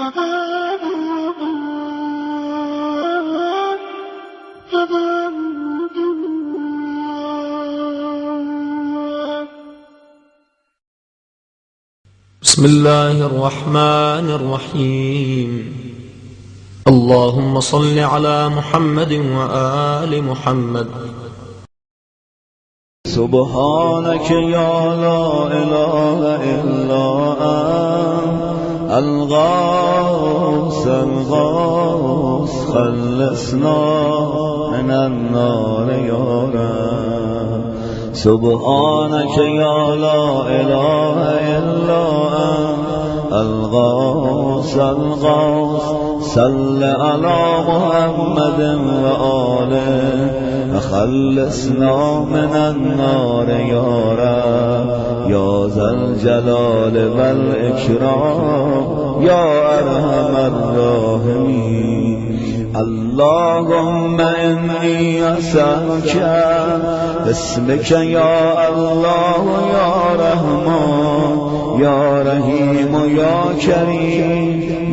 بسم الله الرحمن الرحيم. اللهم صل على محمد وآل محمد. سبحانك يا لا إله إلا أنت الغوث الغوث خلصنا من النار يا رب. سبحانك يا لا إله إلا أنت الغوث الغوث صل على محمد وآله خلصنا من النار يا رب. يا ذا الجلال والإكرام يا أرحم الراحمين. اللهم إني أسألك باسمك يا الله يا رحمن يا رحيم يا كريم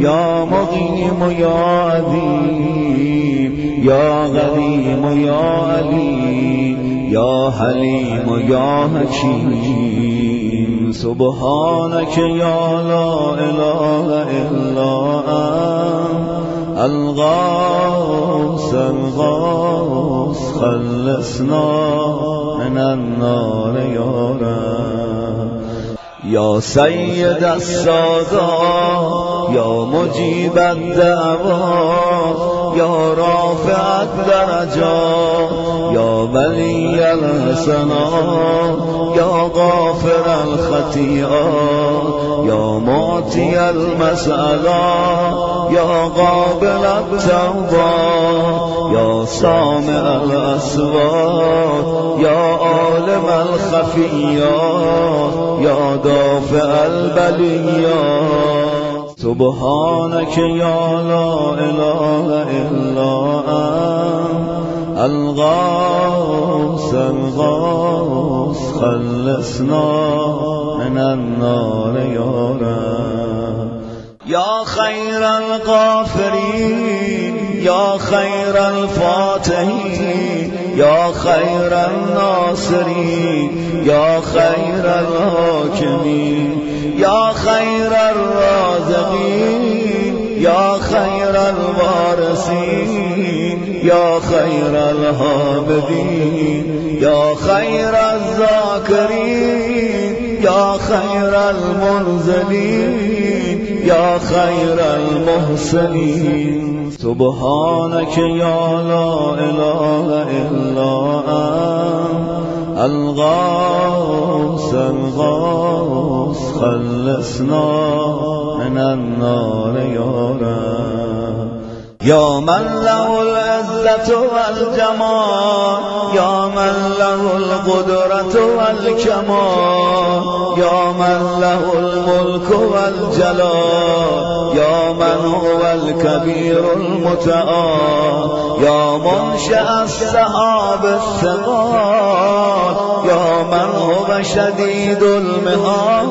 يا مقيم يا عظيم يا غريم يا عليم يا حليم يا حكيم. سبحانك يا لا إله إلا أنت الغوث الغوث خلصنا من النار يا رب. يا سيد السادات يا مجيب الدعوات يا رافع الدرجات يا ولي الحسنات يا غافر الخطيئات يا معطي المسألات يا قابل التوبات يا سامع الأصوات يا عالم الخفيات يا دافع البليات. سبحانك يا لا إله إلا أنت الغوث الغوث خلصنا من النار يا رب. يا خير الغافرين يا خير الفاتحين يا خير الناصرين يا خير الحاكمين يا خير الرازقين يا خير الوارثين يا خير العابدين يا خير الذاكرين يا خير المنزلين يا خير المحسنين. سبحانك يا لا إله إلا أنت الغوث الغوث خلصنا من النار يا رب. يا من له العزة والجمال يا من له القدرة والكمال يا من له الملك والجلال يا من هو الكبير المتعال يا منشأ السحاب الثقال يا من هو شديد المهال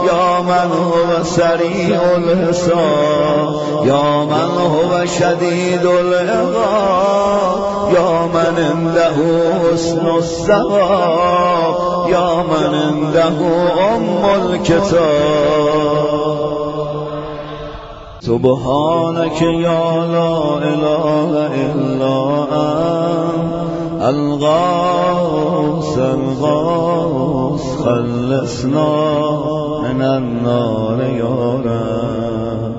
يا من هو سريع الحساب يا من هو شديد العقاب يا من عنده حسن الثواب يا من عنده الكتاب. سبحانك يا لا إله إلا أنت الغوث الغوث خلصنا من النار يا رب.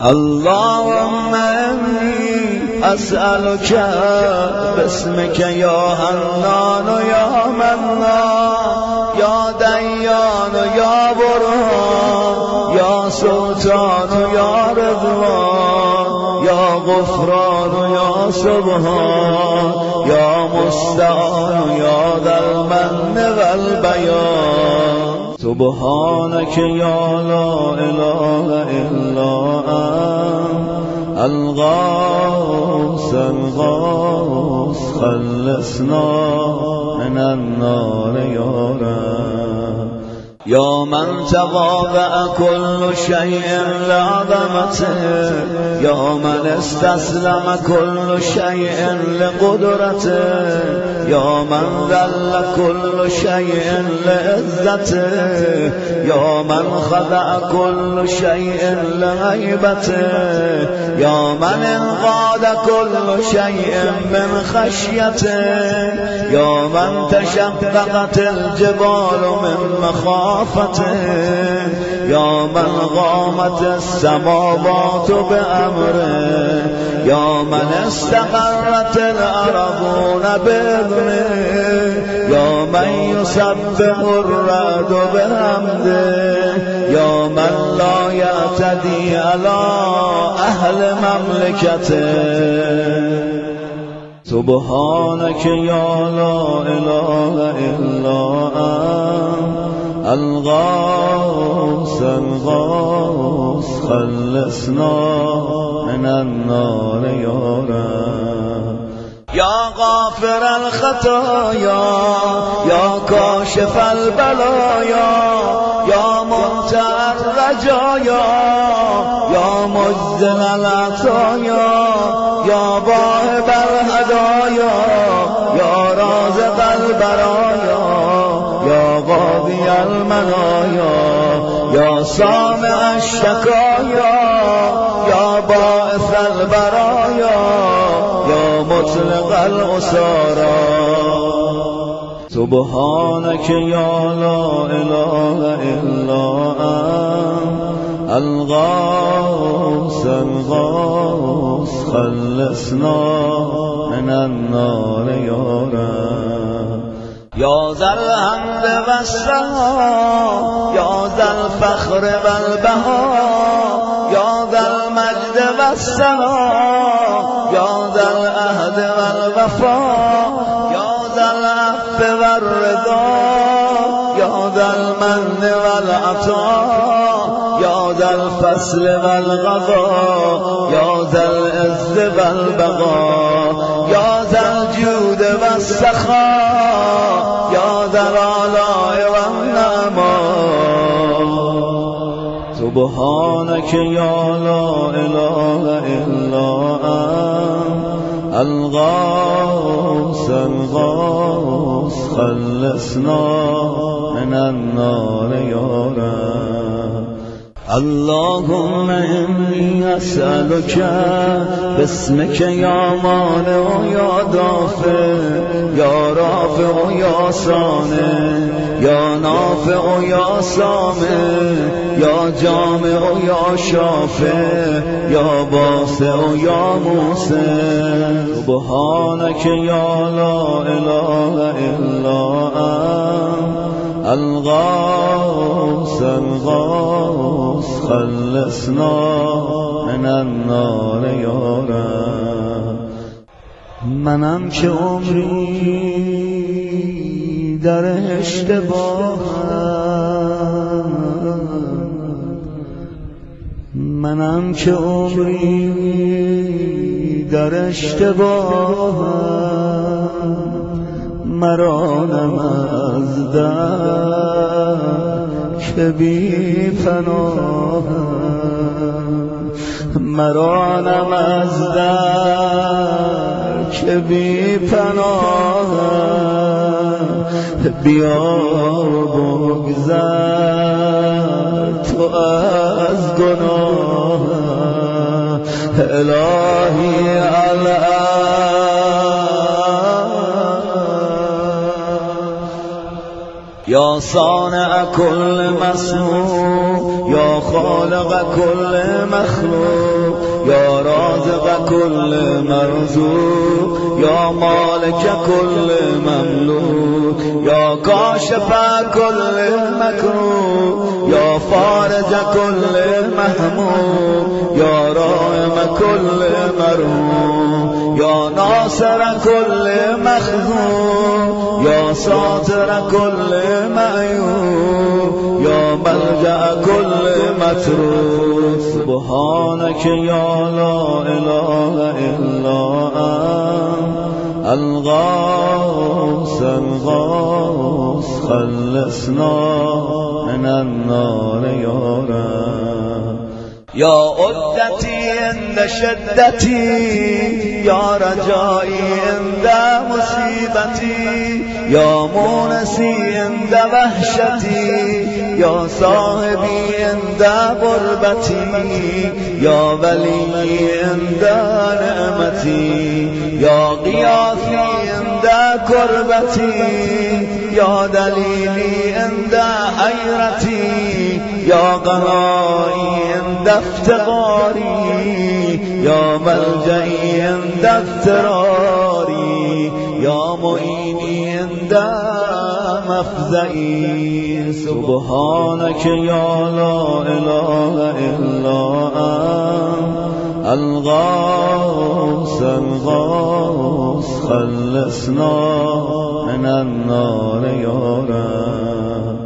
اللهم إني أسألك باسمك يا حنان يا منان يا ديان يا برهان يا سلطان يا رضوان يا غفران يا سبحان يا مستعان يا ذا المن والبيان. سبحانك يا لا إله إلا أنت الغوث الغوث خلصنا من النار يا رب. يا من تواضع كل شيء لعظمته، يا من استسلم كل شيء لقدرته، يا من ذل كل شيء لعزته، يا من خضع كل شيء لهيبته، يا من انقاد كل شيء من خشيته، يا من تشققت الجبال من مخافته، يا من غامت السماوات بأمره، يا من استقرت الأرضون بإذنه، يا من يسبح الرعد بحمده، يا من لا يعتدي على أهل مملكته. سبحانك يا لا إله إلا أنت الغوث الغوث، خلصنا من النار يا رب. يا غافر الخطايا، يا كاشف البلايا، يا منتهى الرجايا، يا مجزل العطايا، يا واهب الهدايا، يا رازق البرايا، يا قاضي المنايا، يا سامع الشكايا، يا باعث البرايا، يا مطلق الأسارى. سبحانك يا لا إله إلا أنت الغوث الغوث، خلصنا من النار يا رب. يا ذا الحمد والثناء، يا ذا الفخر والبهاء، يا ذا المجد والثناء، يا ذا العهد والوفاء، يا ذا العفو والرضا، يا ذا المن والعطاء، يا ذا الفصل والغضاء، يا ذا العز والبقاء، يا ذا الجود والسخاء، يا ذا الآلاء والنعماء. سبحانك يا لا إله إلا أنت الغوث الغوث، خلصنا من النار يا رب. اللهم إني أسألك باسمك يا مانع يا دافع، يا رافع يا صانع، يا نافع يا سامع، يا جامع يا شافع، يا باسع يا موسع. سبحانك يا لا إله إلا أنت الغوث الغوث، خلصنا من النار يا رب. منم که عمری در اشتباهم، منم که عمری در اشتباهم، مرانم از در که بی پناهم، مرانم از در که بی پناهم، بیا بگذر تو از گناهم. الهی یا صانع كل مصنوع، یا خالق كل مخلوق، یا رازق كل مرزوق، یا مالک كل مملوک، یا کاشف كل مکروه، یا فارج كل محموم، یا رائم كل مرحوم، یا ناصر كل مخذوم، یا ساتر كل معیوب، یا ملجأ كل متروک. سبحانك یا لا اله الا انت الغوث الغوث خلصنا من النار يا رب يا عدتي عند شدتي يا رجائي عند مصيبتي يا مونسي عند وحشتي يا صاحبي عند غربتي يا ولي عند نعمتي يا غياثي عند كربتي يا دليلي عند حيرتي يا غنائي عند افتقاري يا ملجئي عند اضطراري يا معيني عند مفزعي سبحانك يا لا إله إلا أنت الغوث الغوث خلصنا من النار يا رب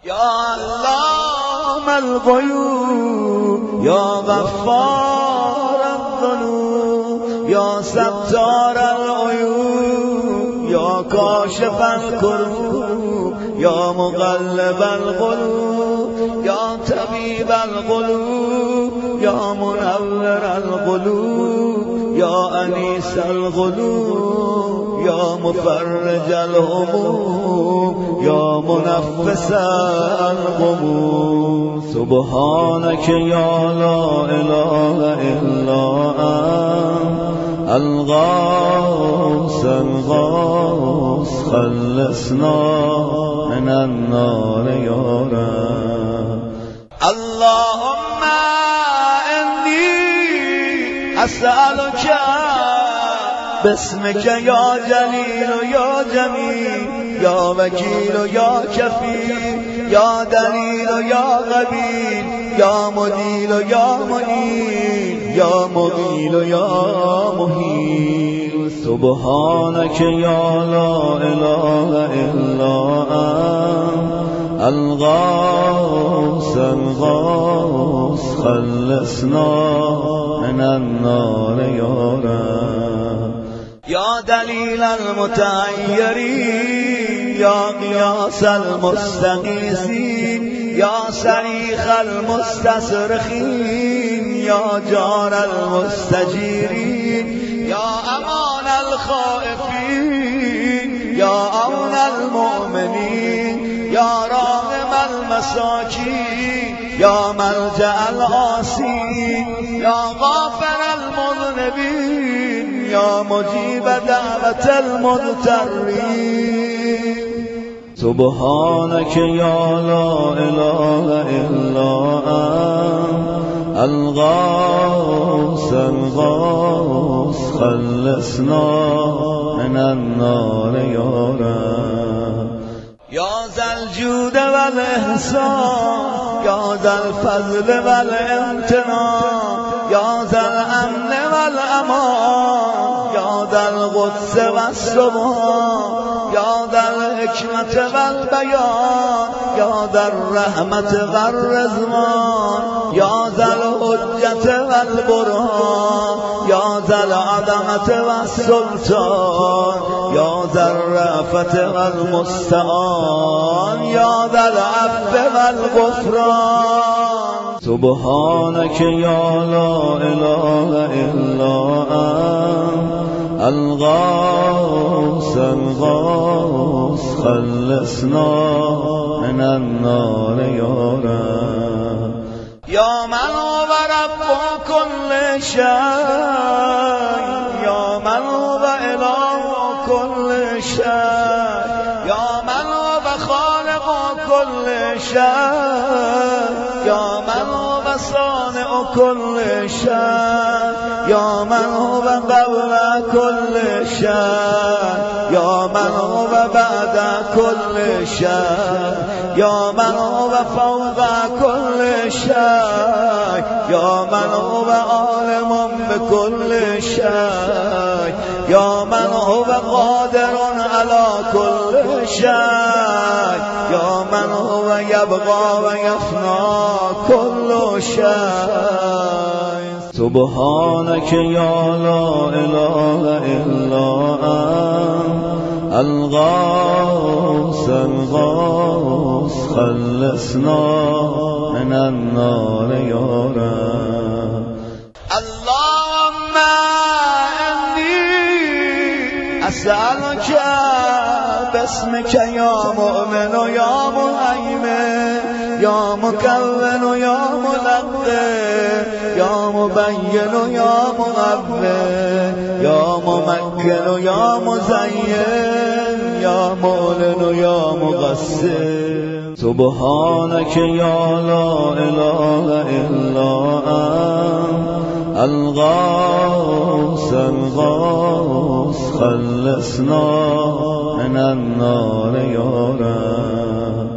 يا علام الغيوب يا غفار الذنوب يا ستار العيوب يا كاشف الكروب يا مقلب القلوب يا طبيب القلوب يا منور القلوب يا أنيس القلوب يا مفرج الهموم يا منفس الغموم سبحانك يا لا إله إلا أنت الغوث الغوث خلصنا من النار يا رب اللهم إني أسألك باسمك يا جليل يا جميل يا وكيل يا كفيل يا دليل يا غبيل يا مديل يا منيل يا مغيل يا مهيل سبحانك يا لا إله إلا أنت الغوث الغوث خلصنا من النار يا رب يا دليل المتعيرين يا قياس المستغيثين يا صريخ المستصرخين يا جار المستجيرين يا أمان الخائفين يا أمن المؤمنين يا راغم المساكين يا ملجأ العاصين يا غافر المذنبين يا مجيب دعوة المضطرين سبحانك يا لا إله إلا أنت الغوث الغوث خلصنا من النار يا رب يا ذا الجود والإحسان يا ذا الفضل والامتنان يا ذا الأمن والأمان يا ذا القدس والسبحان يا ذا الحكمة والبيان يا ذا الرحمة والرضوان يا ذا الحجة والبرهان يا ذا العظمة والسلطان يا ذا الرأفة والمستعان يا ذا العفو والغفران سبحانك يا لا إله إلا أنت الغوث الغوث خلصنا من النار يا رب يا من هو رب كل شيء يا من هو إله كل شيء يا من هو خالق كل شيء يا من هو صانع كل شيء يا من هو قبل كل شيء يا من هو بعد كل شيء يا من هو فوق كل شيء يا من هو عالم بكل شيء يا من هو قادر على كل شيء يا من هو يبقى ويفنى كل شيء سبحانك يا لا إله إلا أنت الغوث الغوث خلصنا من النار يا رب. اللهم إني أسألك باسمك يا مؤمن يا مهيمن يا مكون يا ملقن يا مبين يا مغفر يا ممكن يا مزين يا مؤلن يا مغسل سبحانك يا لا إله إلا أنت الغوث الغوث خلصنا من النار يا رب.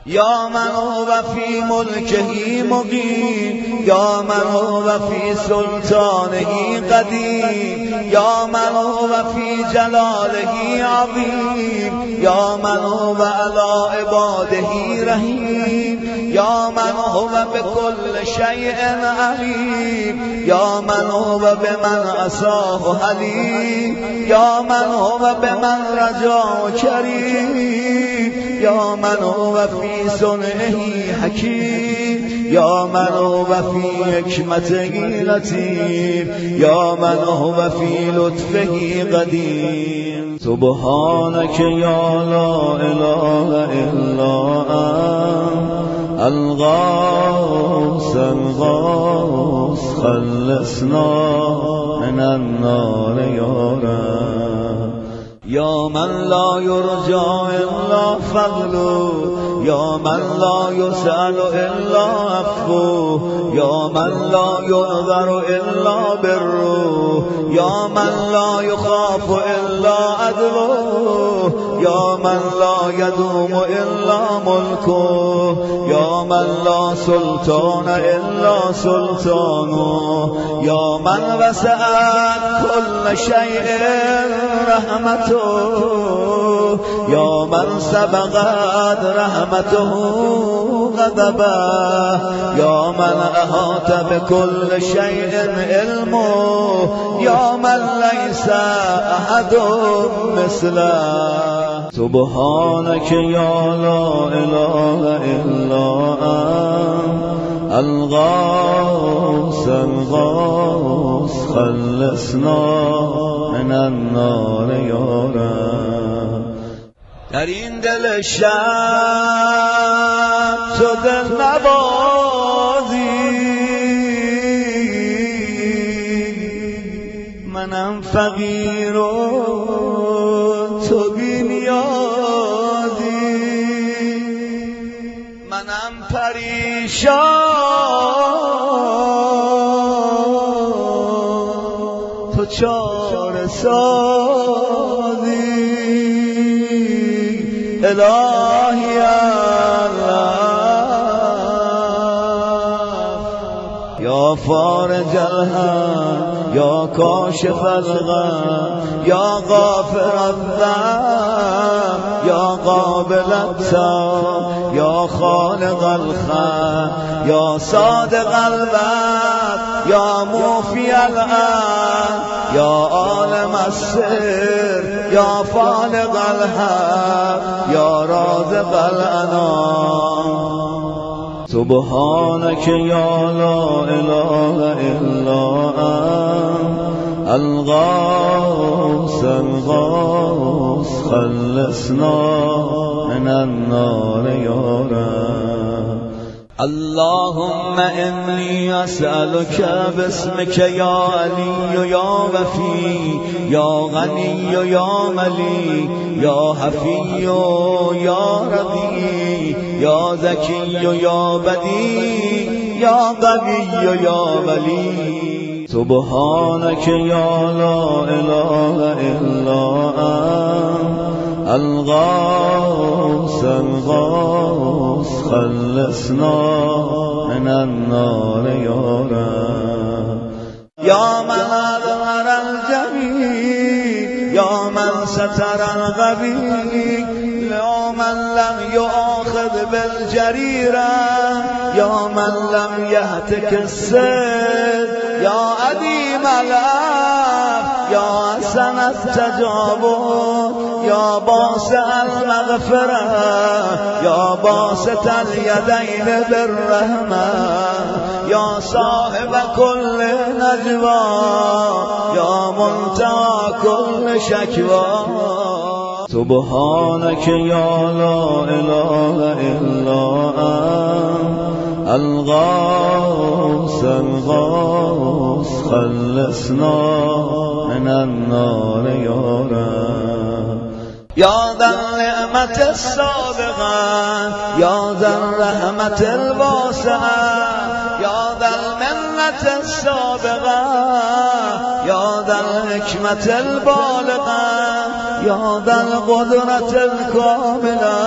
يا من هو في ملكه مقيم يا من هو في سلطانه قديم يا من هو في جلاله عظيم يا من هو على عباده رحيم يا من هو بكل شيء عليم يا من هو بمن عصاه حليم يا من هو بمن رجاه كريم يا من هو في صنعه حكيم يا من هو في حكمته لطيف يا من هو في لطفه قدير سبحانك يا لا إله إلا أنت الغوث الغوث خلصنا من النار يا رب. يا من لا يرجى إلا فضله يا من لا يسأل إلا عفوه يا من لا ينذر إلا بره يا من لا يخاف إلا عدله يا من لا يدوم إلا ملكه يا من لا سلطان إلا سلطانه يا من وسعت كل شيء رحمته يا من سبقت رحمته غضبه يا من أحاط بكل شيء علمه يا من ليس أحد مثله سبحانك يا لا إله إلا أنت الغوث الغوث خلصنا من النار يا رب. در این دل شب تو دل نبازی منم فقیر و تو بی نیازی منم پریشان تو چاره سازی الهی الله یا فارج الهم یا کاشف الغم یا غافر الذنب یا قابل التوب یا خالق الخلق یا صادق الوعد یا موفی العهد یا عالم السر یا فالق الحق یا رازق الانام سبحانك يا لا إله إلا أنت الغوث الغوث خلصنا من النار يا رب. اللهم إني أسألك باسمك يا علي يا وفي يا غني يا مليك يا حفي يا رضي يا ذكي يا بديع يا قوي يا ولي سبحانك يا لا إله إلا أنت الغوث الغوث خلصنا من النار يا رب. يا من أظهر الجميل يا من ستر الغبي يا من لم يؤاخذ بالجريرة يا من لم يهتك السيد یا عدیم العفو یا حسن التجاوز یا باسط المغفرة یا باسط الیدین بالرحمة یا صاحب كل نجوى یا منتهى كل شکوى سبحانك یا لا اله الا انت الغوث الغوث خلصنا من النار یا رب یا ذا النعمة السابقة یا ذا الرحمة الواسعة یا ذا المنة السابقة یا ذا الحکمة البالغة یا ذا القدرة الكاملة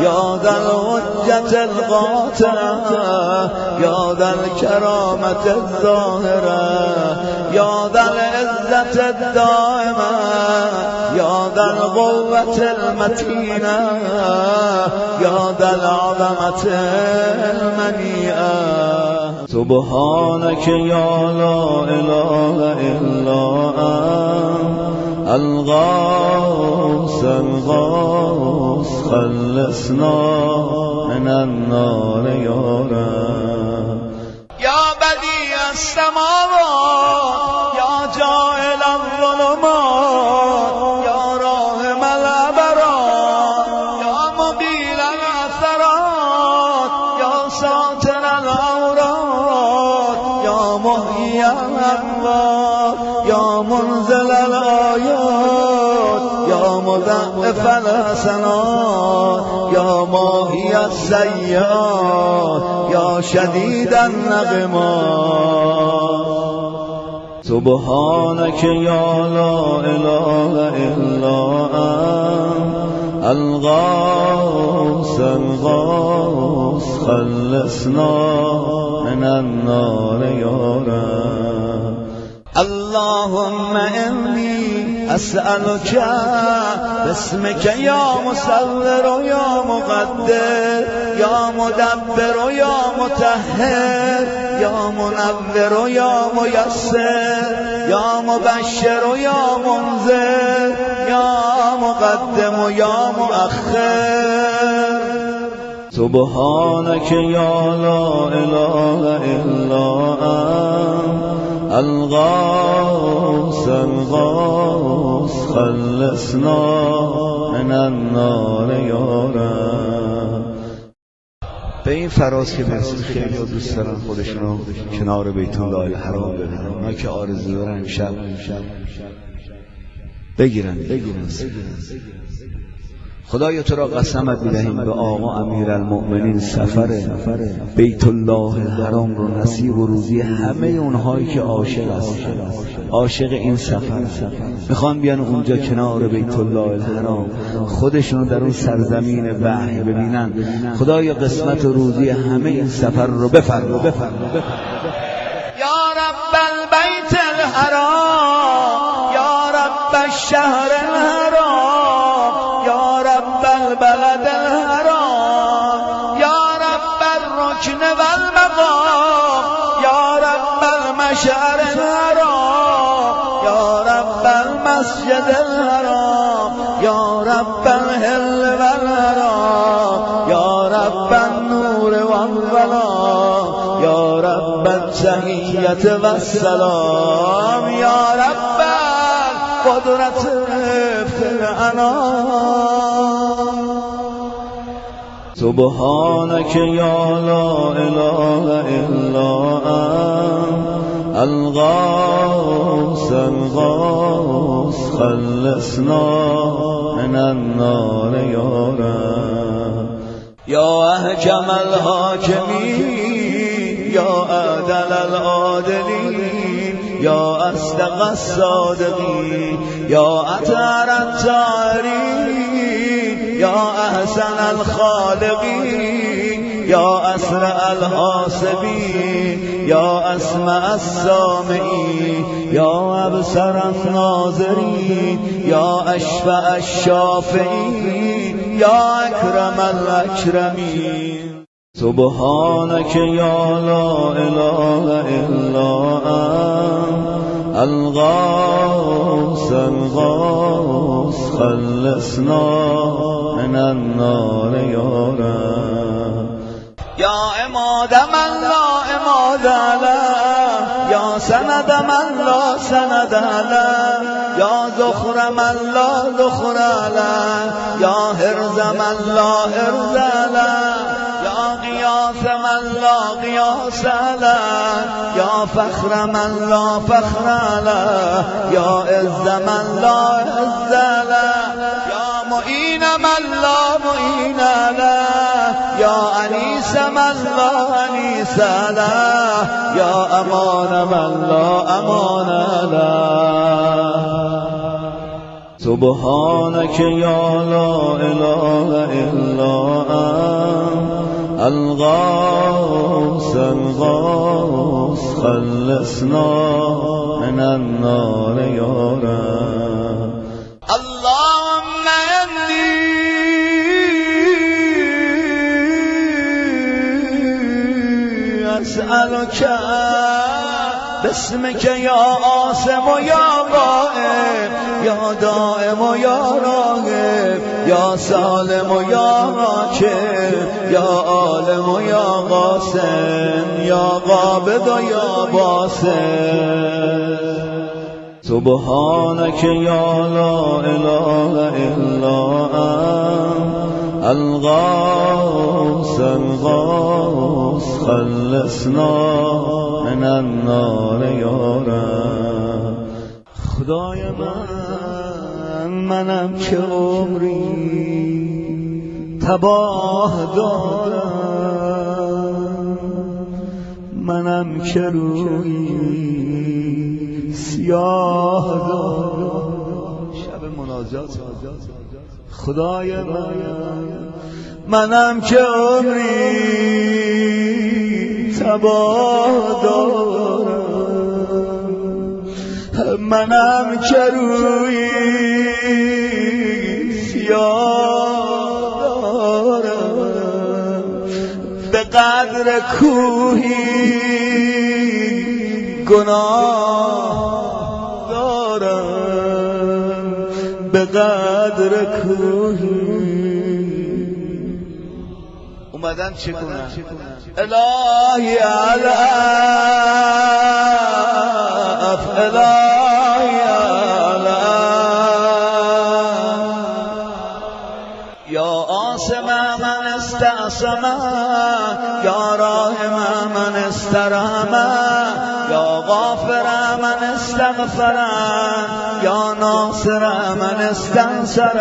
یا ذا الحجة القاطعة یا ذا الكرامة الظاهرة یا ذا العزة الدائمة یا ذا القوة المتينة یا ذا العظمة المنيئة سبحانك یا لا اله الا انت الغوث الغوث خلصنا من النار یا رب یا بدیع السماوات یا جاعل الظلمات یا راحم الابرار یا مقیل العثرات یا ساتر العورات یا محیی الاموات یا منزل الآیات یا مضاعف الحسنات یا ماحی السیئات یا شدید النقمات سبحانك یا لا اله الا انت الغوث الغوث خلصنا من النار یا رب اللهم إني أسألك باسمك يا مصور يا مقدر يا مدبر يا مطهر يا منور يا ميسر يا مبشر يا منذر يا مقدم يا مؤخر سبحانك يا لا إله إلا أنت الغوث الغوث خلصنا من النار یا رب. به این فراز که مرسی خیلی دوست دارن خودشونو کنار بیت الله الحرام ببینن، اونا که آرزو دارن شب بگیرن. خدایا تو را قسمت می‌دهیم به آقا امیرالمؤمنین سفر بیت الله الحرام رو نصیب و روزی همه اونهایی که عاشق هستن، عاشق این سفر میخوان بیان اونجا کنار بیت الله الحرام خودشون در اون سرزمین وحی ببینن. خدایا قسمت و روزی همه این سفر رو بفرما. یا رب البیت الحرام یا رب الشهر الحرام یا رب البلد الحرام یا رب الرکن والمقام یا رب المشعر الحرام یا رب المسجد الحرام یا رب الحل والحرام یا رب النور والظلام یا رب التحیة والسلام یا رب القدرة في الانام سبحانك یا لا اله الا انت الغوث الغوث خلصنا من النار یا رب. یا احکم الحاکمین یا عدل العادلین یا اصدق الصادقین یا اطهر الطاهرین یا احسن الخالقین یا اسرع الحاسبین یا اسمع السامعین یا ابصر الناظرین یا اشفع الشافعین یا اکرم الاکرمین. سبحانك یا لا اله الا انت الغوث الغوث خلصنا من النار یا رب. یا عماد من لا عماد له، یا سند من لا سند له، یا ذخر من لا ذخر له، یا حرز من لا حرز له، یا قیاس من لا قیاس له، یا فخر من لا فخر له، یا عز من لا عز له، یا معین من لا معین له، یا انیس من لا انیس له، یا امان من لا امان له. سبحانك یا لا اله الا انت الغوث الغوث خلصنا من النار یا رب. اللهم انی اسألك باسمك یا عاصم و یا غائب، یا دائم و یا راغب، یا سالم و یا راکب، یا عالم و یا قاسم، یا قابض و یا باسط. سبحانك یا لا اله الا انت الغوث الغوث خلصنا من النار یا رب. خدای منم که عمری تباه دارم، منم که روی سیاه دارم. شب مناجات خدای منم که عمری تباه دارم، منم که روی سیاه دارم، به قدر کوهی گناه دارم، به قدر کوهی. اومدن چه کنن؟ الهی العف الهی العف، یا عاصم من استعصم، یا راحم من استرحم، یا غافر من استغفر، یا ناصر من استنصر،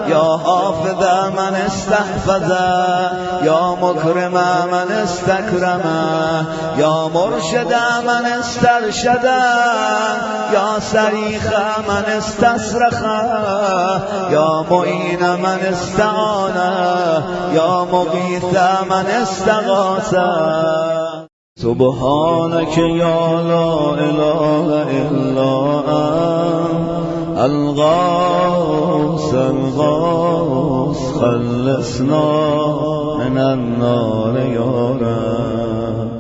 یا حافظ من استحفظ، یا مکرم من استکرم، یا مرشد من استرشد، یا صریخ من استصرخ، یا معین من استعان، یا مغیث من استغاث. سبحانك یا لا اله الا انت الغوث الغوث خلصنا من النار یا رب.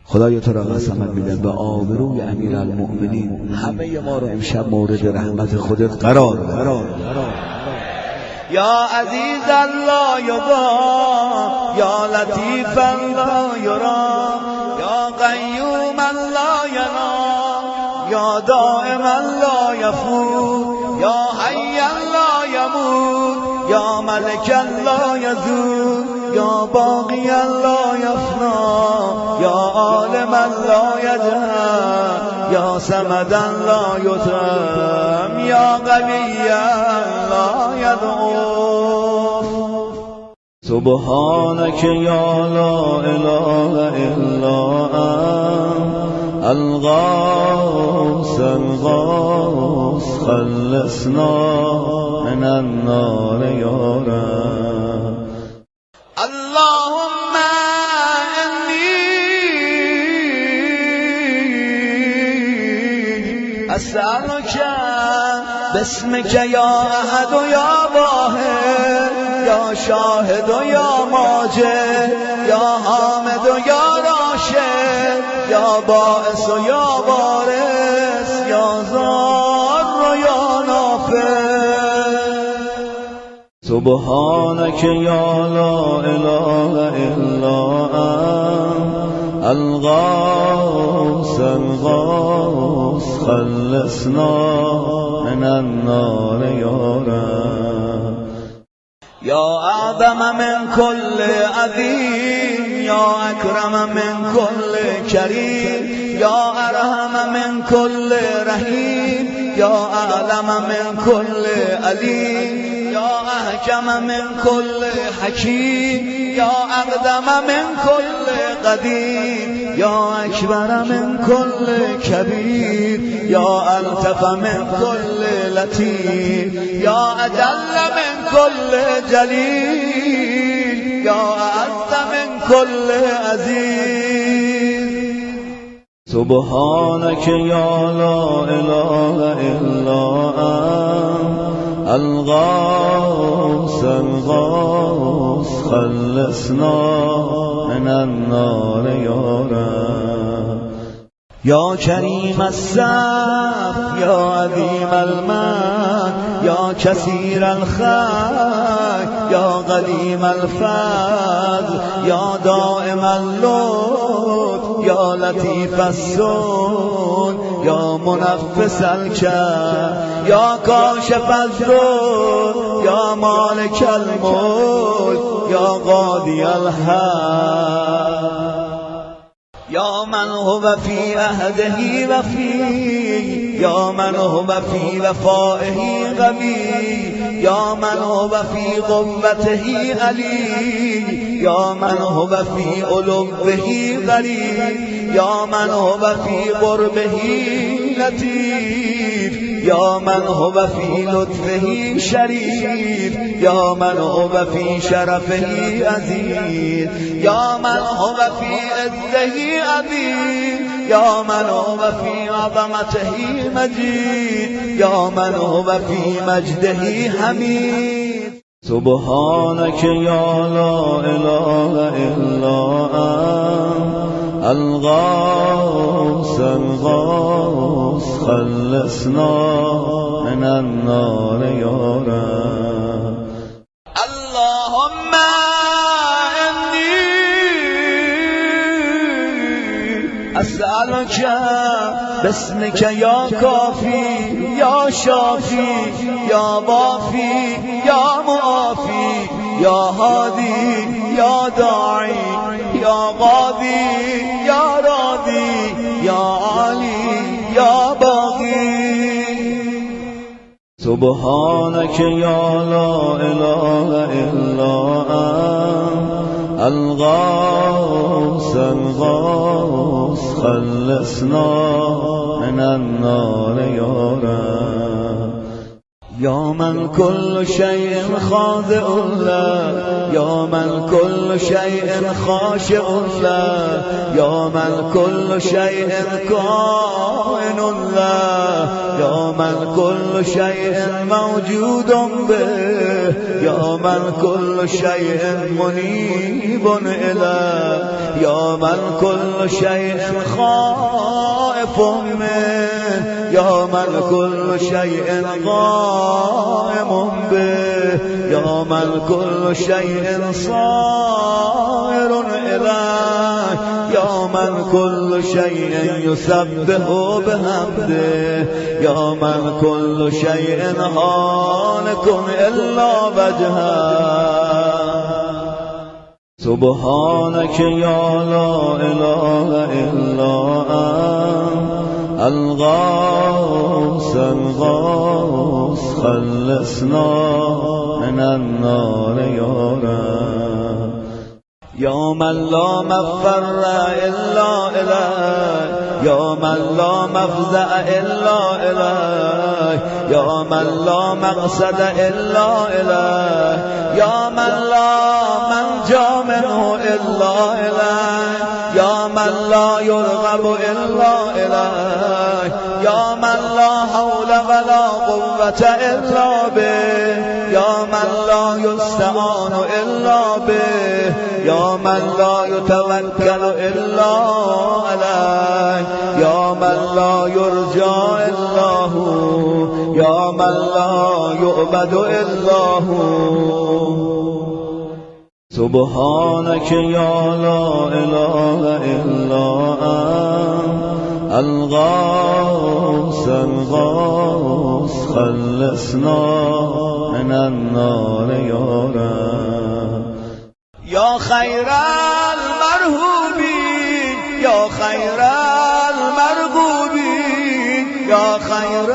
خدایا تو را قسمت میدم به آبروی امیرالمؤمنین همه ما رو امشب مورد رحمت خودت قرار بده. یا عزیز لا یضام، یا لطیف لا یرام، یا قیوم لا ینام، یا دائم لا یفوت، یا حی لا یموت، یا ملک لا یزول، یا باقی لا یفنا، یا عالم لا یجهل، یا صمدا لا یتم، یا قوی لا یضعف. سبحانك یا لا اله الا انت الغوث الغوث خلصنا من النار یا رب. اللهم انی اسألك باسمك یا احد یا واحد یا شاهد و یا ماجد، یا حامد و یا راشد، یا باعث و یا وارث، یا ضار و یا نافع. سبحانك یا لا اله الا انت الغوث الغوث خلصنا من النار یا رب. یا اعظم من کل عظیم، یا اکرم من کل کریم، یا ارحم من کل رحیم، یا اعلم من کل علیم، یا احکم من کل حکیم، یا اقدم من کل قدیم، یا اکبر من کل کبیر، یا الطف من کل لطیف، یا اجل من کل جلیل، یا اعز من کل عزیز. سبحانك یا لا اله الا انت الغوث الغوث خلصنا من النار یا رب. یا کریم الصف، یا عظیم المن، یا کثیر الخیر، یا قدیم الفضل، یا دائم اللطف، یا لطیف السن، یا منفس الکرب، یا کاشف الضر، یا مالک الملک، یا قاضی الحق. یا من هو فی عهده وفی، یا من هو فی وفائه قوی، یا من هو فی قوته علی، یا من هو فی علوه غریب، یا من هو فی قربه لطیف، یا من هو فی لطفه شریف، یا من هو فی شرفه عزیز، یا من هو فی عزه عظیم، یا من هو فی عظمته مجید، یا من هو فی مجده حمید. سبحانك یا لا اله الا انت الغوث الغوث خلصنا من النار یا رب. اللهم انی اسألك باسمك یا کافی، یا شافی، یا وافی، یا معافی، یا هادی، یا داعی، یا قاضی، یا راضی، یا عالی، یا باقی. سبحانك یا لا اله الا انت الغوث الغوث خلصنا من النار یا رب. یا من کل شیء خاضع له، یا من کل شیء خاشع له، یا من کل شیء کائن له، یا من کل شیء موجود به، یا من کل شیء منیب الیه، یا من کل شیء خائف منه، یا من کل شیء قائم به، یا من کل شیء صائر الیه، یا من کل شیء یسبح بحمده، یا من کل شیء هالک الا وجهه. سبحانك یا لا اله الا انت الغوث الغوث خلصنا من النار یا رب. یا من لا مفر الا الیه، یا من لا مفزع الا الیه یا من لا مقصد الا الیه یا من لا منجا منه الا الیه یا من لا یرغب الا الیه یا من لا حول ولا قوة الا به یا من لا یستعان الا به یا من لا یتوکل الا علیه یا من لا یرجى الا هو یا من لا یعبد الا هو سبحانك یا لا اله الا انت الغوث الغوث خلصنا من النار یا رب یا خیر المرحومین یا خیر المرغوبین یا خیر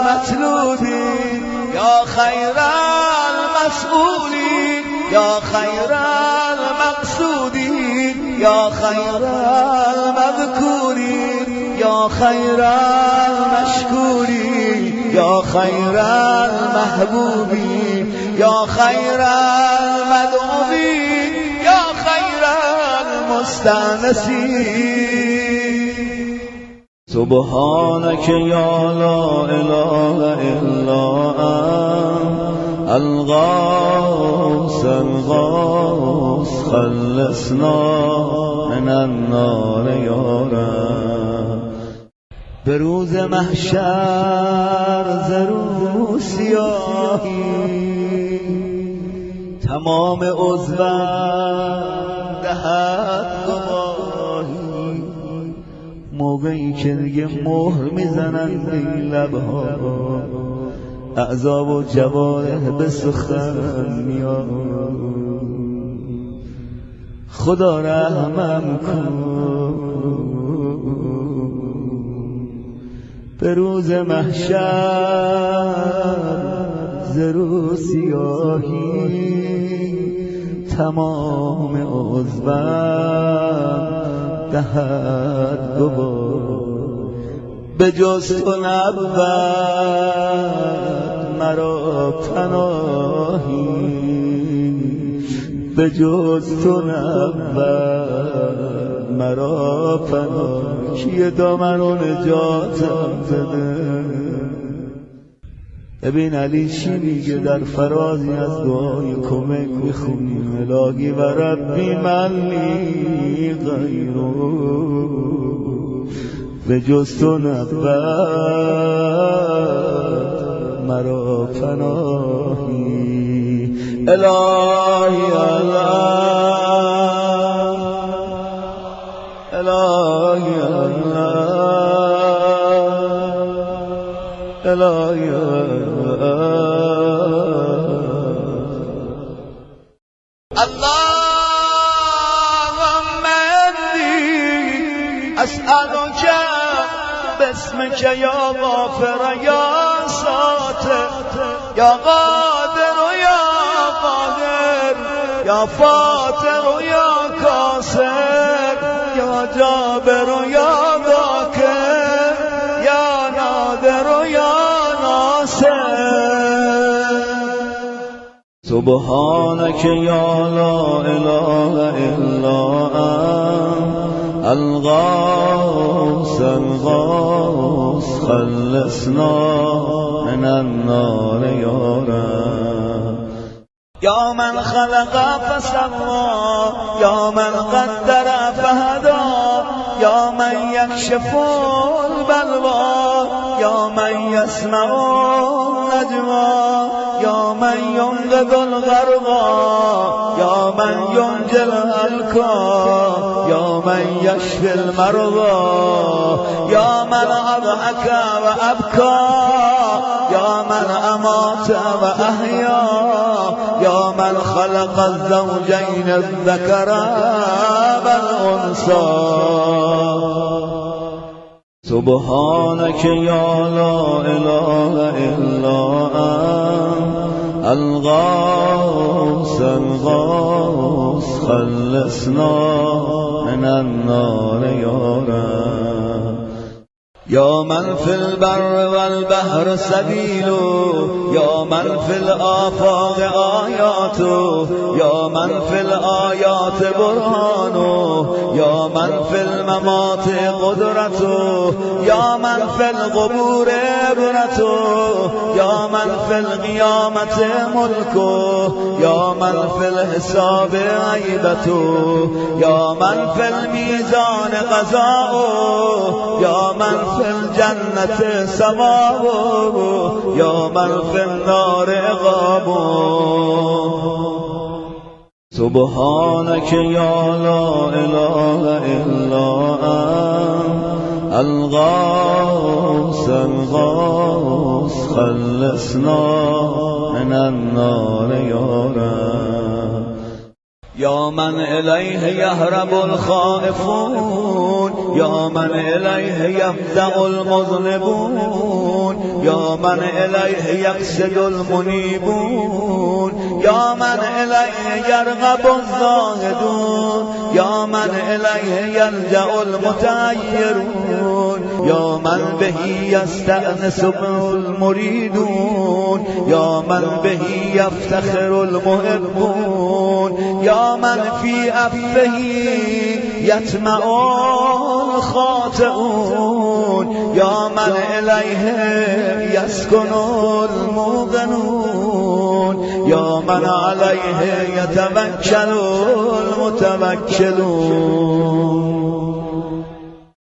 المطلوبین یا خیر المسئولین یا خیر المقصودین یا خیر المذکورین یا خیر المشکورین یا خیر المحبوبین یا خیر المدعوین یا خیر المستانسین سبحانك یا لا اله الا انت الغوث الغوث خلصنا من النار یا رب به روز محشر ز رو سیاهی تمام عضوم دهد گواهی موقعی که دیگه مهر میزنند این لبها اعضا و جوارح به سخن میاد خدا رحمم کن به روز محشر ز رو سیاهی تمام عضوم دهد گواه به جز تو نبود مرا پناهی به جز تو نبود مرا پناهی کیه دامن و نجاتم بده ببین علی چی میگه در فرازی از دعای کمک میخونیم الهی و ربی من لی غیرو به جز تو نبود مرا پناهی الهی الله الهی الله الهی اللهم انی اسألک باسمک یا غافر یا ساتر یا قادر یا قادر یا فاتر یا کاسر یا جابر یا ذاکر یا نادر یا ناصر سبحانك یا لا اله الا انت الغوث الغوث خلصنا من النار یا رب یا من خلق فسوا یا من قدر فهدا یا من یکشف البلوا یا من یسمع النجوا یا من ینقذ الغرقا یا من ینجی الهلکا یا من یشفی المرضا یا من اضحک و ابکا یا من امات و احیا یا من خلق الزوجین الذکر والانثى سبحانك یا لا اله الا انت الغوث الغوث خلصنا من النار یا رب يا من في البر والبحر سبيل يا من في الآفاق آيات يا من في الآيات برهان يا من في الممات قدرة يا من في القبور عبرة يا من في القيامة ملك يا من في الحساب عيبة يا من في الميزان قضاء يا من في الجنة ثواب يا من في النار عقاب سبحانك يا لا إله إلا أنت الغوث الغوث خلصنا من النار يا رب يا من إليه يهرب الخائفون يا من إليه يفزع المذنبون يا من إليه يقصد المنيبون يا من إليه يرغب الزاهدون يا من إليه يلجأ المتعيرون يا من به يستأنس المريدون يا من به يفتخر المحبون يا من في أفه يطمع الخاطئون يا من إليه يسكن الموقنون يا من عليه يتوكل المتوكلون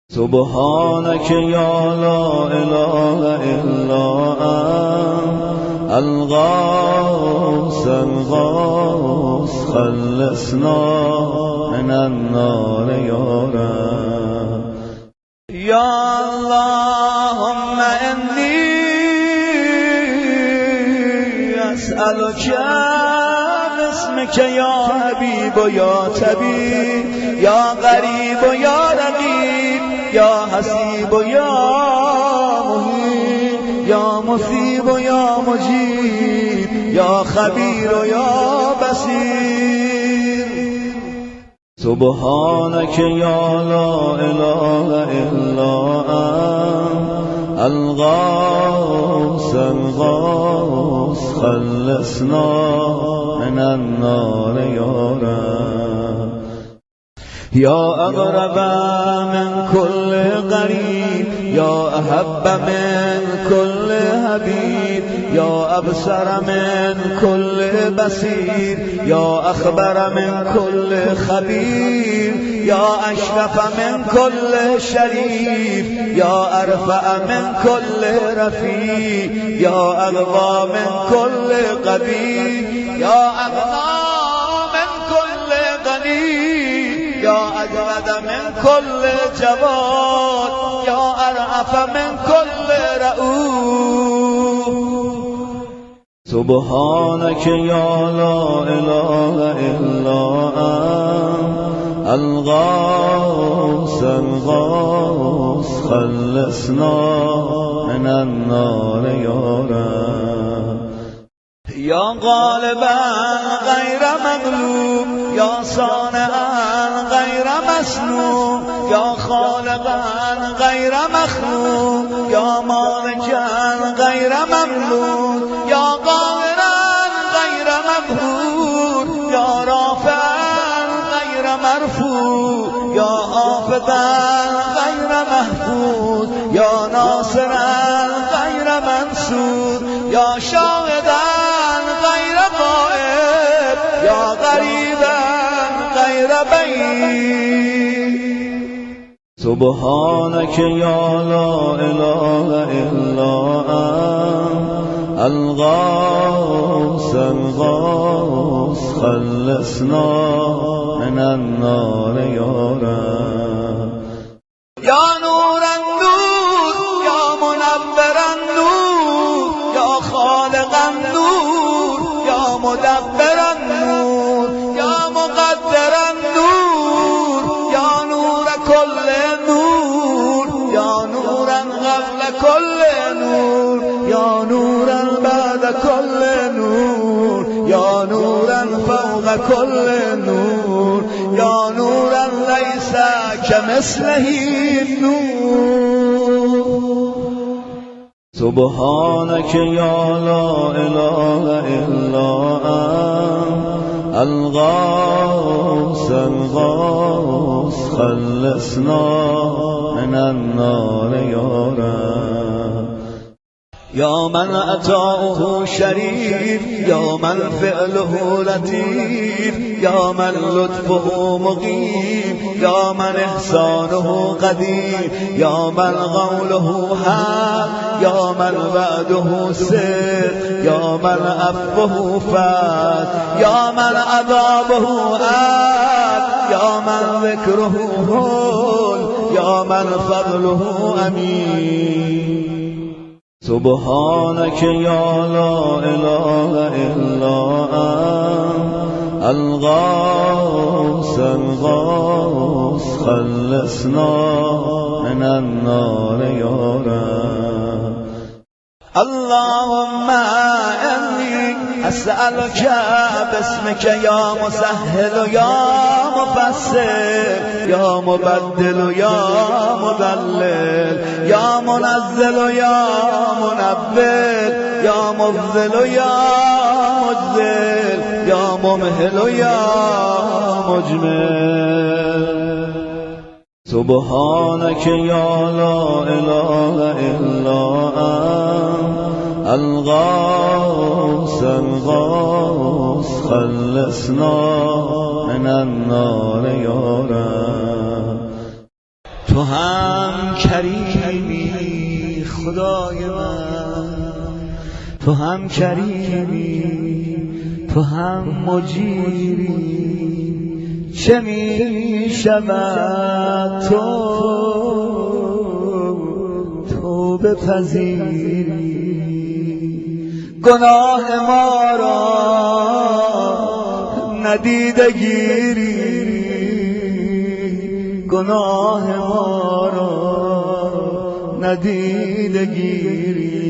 سبحانك يا لا إله إلا أنت الغوث الغوث خلصنا من النار يا رب يا اللهم إني أسألك باسمك يا حبيب يا طبيب يا غريب يا رقيب يا حسيب يا مهيب يا مصيب يا مجيب يا خبير يا بصير سبحانك يا لا إله إلا أنت الغوث الغوث خلصنا من النار يا رب يا أقرب من كل قريب يا أحب من كل حبيب يا أبصر من كل بصير يا أخبر من كل خبير يا أشرف من كل شريف يا أرفع من كل رفيع يا أغضى من كل قبيل يا أغنى من كل غني يا أجود من كل جواد يا أرعف من كل رؤوف سبحانك يا لا إله إلا أنت الغوث الغوث خلصنا من النار يا رب يا غالبا غير مغلوب يا صانعا غير مسلوب يا خالقا غير مخلوق يا مالكا غير مملوك يا قاهرا غير مقهور يا رافعا غير مرفوع يا حافظا غير محفوظ يا ناصرا غير منصور يا شاهدا غير غائب يا غريبا غير بعيد سبحانك يا لا إله إلا أنت الغوث الغوث خلصنا من النار يا رب يا نور النور يا منور النور يا خالق النور يا مدبر النور يا مقدر النور يا نور كل نور يا نورا قبل كل نور يا نورا بعد كل نور يا نورا فوق كل نور يا نورا ليس كمثله النور سبحانك يا لا إله إلا أنت الغوث الغوث خلصنا من النار يا رب يا من أتاه شريف يا من فعله لطيف يا من لطفه مقيم يا من إحسانه قديم يا من قوله حق يا من وعده سر يا من عفوه فات يا من عذابه عاد يا من ذكره هول يا من فضله أمين سبحانك يا لا إله إلا أنت الغوث الغوث خلصنا من النار يا رب اللهم إني أسألك باسمك يا مسهل يا مفسر يا مبدل يا مضلل يا منزل يا منبل يا مفضل يا مجزل يا ممهل يا مجمل سبحانك يا لا إله إلا أنت الغوث الغوث خلصنا من النار يا رب تو هم کریمی خدای من تو هم کریمی تو هم مجیری چه می شود تو بپذیری گناه ما را ندیده گیری گناه ما را ندیده گیری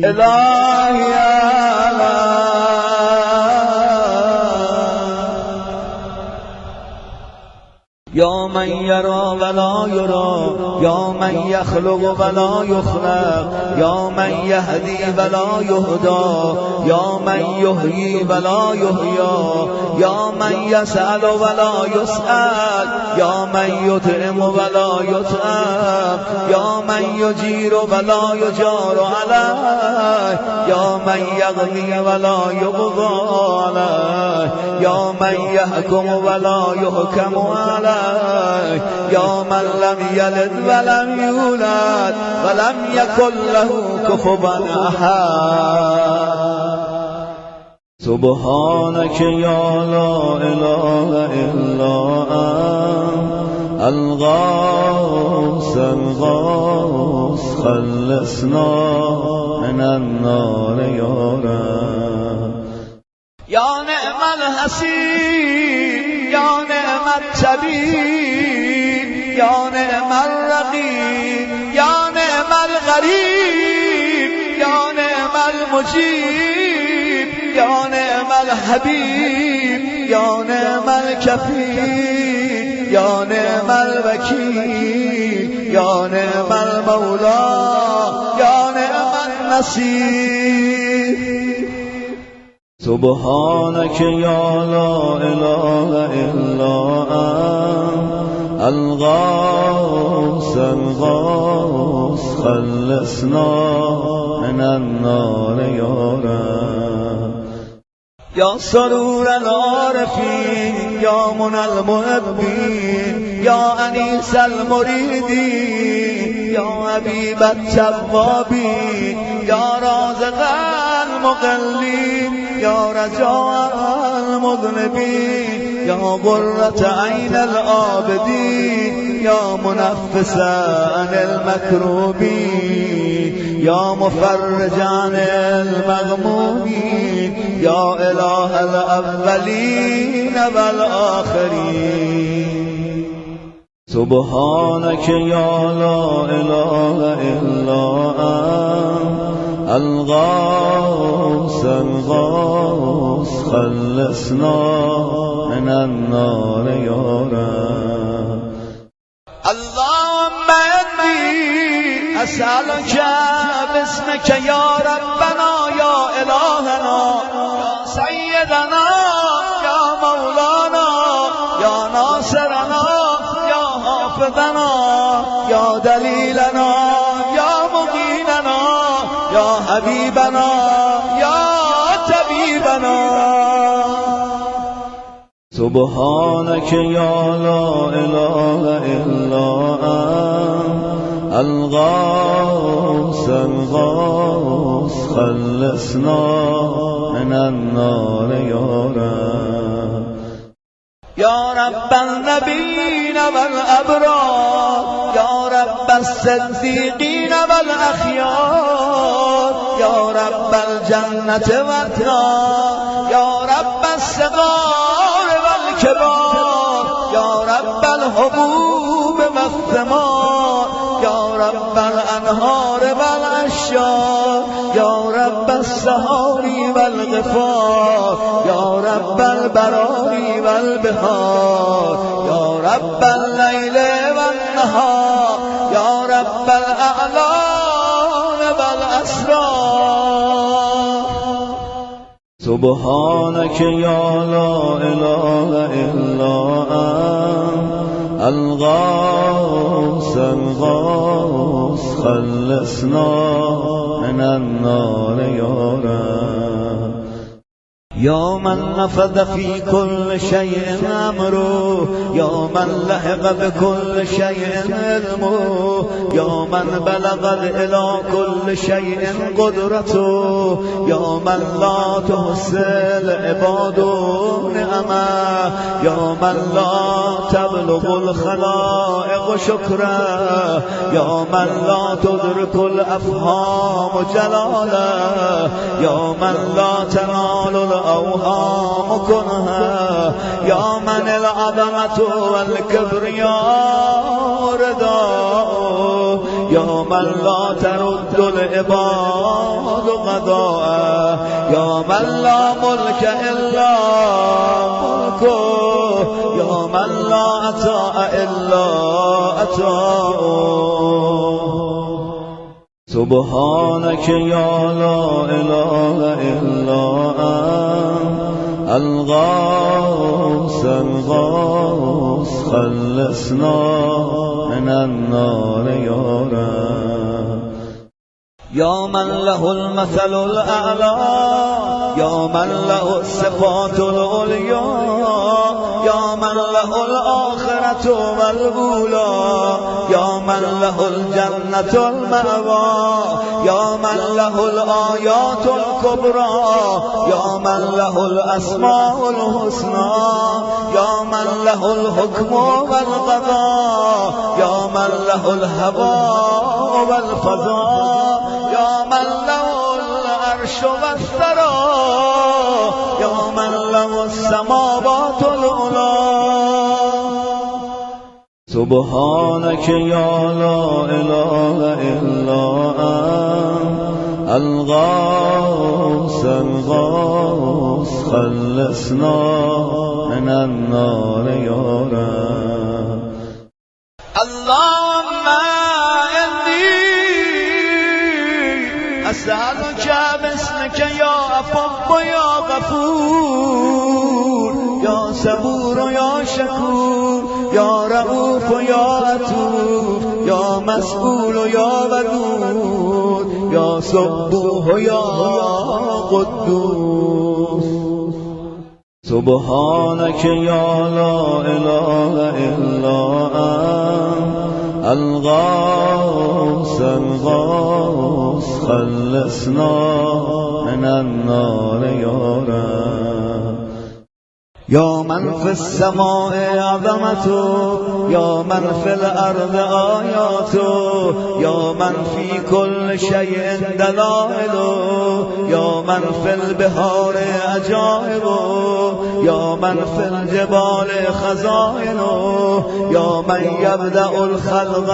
الهی یا من یرا ولا یرا یا من یخلق ولا یخلق یا من یهدی ولا یهدا یا من یحیی ولا یحیی یا من یسأل ولا یسأل یا من یطعم ولا یطعم یا من یجیر ولا یجار علیه یا من یغنی ولا یغضى علیه یا من یحکم ولا یحکم علیه یا من لم یلد ولم یولد ولم یکن له کفوا احد سبحانك يا لا إله إلا أنت الغوث الغوث خلصنا من النار يا رب يا نعم الحسين يا نعم الطبيب يا نعم الرقيب يا نعم الغريب يا نعم المجيب يا نعم الحبيب يا نعم الكفيل يا نعم الوكيل يا نعم المولى يا نعم النصير سبحانك يا لا إله إلا أنت الغوث الغوث خلصنا من النار يا رب يا سرور العارفين يا منى المحبين يا أنيس المريدين يا حبيب التوابين يا رازق المقلين يا رجاء المذنبين يا قرة عين العابدين يا منفسا عن المكروبين يا مفرج عن المغمومين يا إله الأولين والآخرين سبحانك يا لا إله إلا أنت الغوث الغوث خلصنا من النار يا رب اللهم إني أسألك باسمك يا ربنا يا إلهنا يا سيدنا يا مولانا يا ناصرنا يا حافظنا يا دليلنا يا مغيثنا يا حبيبنا يا طبيبنا سبحانك يا لا إله إلا أنت الغوث الغوث خلصنا من النار يا رب يا رب النبيين والأبرار يا رب الصديقين والأخيار يا رب الجنة والنار يا رب الصغار والكبار يا رب الحبوب والثمار يا رب الأنهار والأشجار يا رب السهار والغفار يا رب البرار والبحار يا رب الليل والنهار يا رب الأعلام والأسرار سبحانك يا لا إله إلا أنت الغوث الغوث خلصنا من النار يا رب يا من نفذ في كل شيء أمره يا من لحق بكل شيء علمه يا من بلغ إلى كل شيء قدرته يا من لا تحصي العباد نعمه يا من لا تبلغ الخلائق شكره يا من لا تدرك الأفهام جلاله يا من لا تنال الأوهام كنها يا من العظمة والكبرياء رداء يا من لا ترد العباد قضاء يا من لا ملك إلا ملكه يا من لا عطاء إلا عطاؤه سبحانك يا لا إله إلا أنت الغوث الغوث خلصنا من النار يا رب يا من له المثل الأعلى يا من له الصفات العليا يا من له الآخرة والأولى يا من له الجنة المأوى يا من له الآيات الكبرى يا من له الأسماء الحسنى يا من له الحكم والقضاء يا من له الهواء والفضاء يا من له العرش والثرى يا من له السماوات العلى سبحانك يا لا إله إلا أنت الغوث الغوث خلصنا من النار يا رب اللهم إني أسألك باسمك يا عفو يا غفور يا صبور يا شكور يا رؤوف يا عطوف يا مسؤول يا ودود يا صبوح يا قدوس سبحانك يا لا إله إلا أنت الغوث الغوث خلصنا من النار يا رب يا من في السماء عظمته يا من في الأرض آياته يا من في كل شيء دلائله يا من في البحار عجائبه يا من في الجبال خزائنه يا من يبدأ الخلق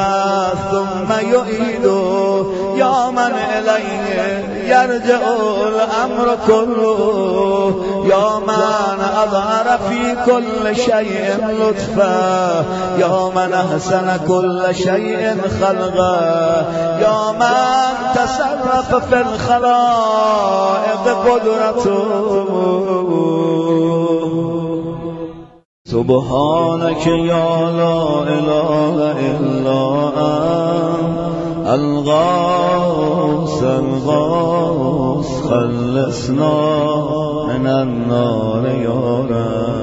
ثم يعيده يا من إليه يرجع الأمر كله يا من أظهر في كل شيء لطفا يا من أحسن كل شيء خلقا الله یا من تصرف فی الخلائق قدرته سبحانك یا لا اله الا انت الغوث الغوث خلصنا من النار یا رب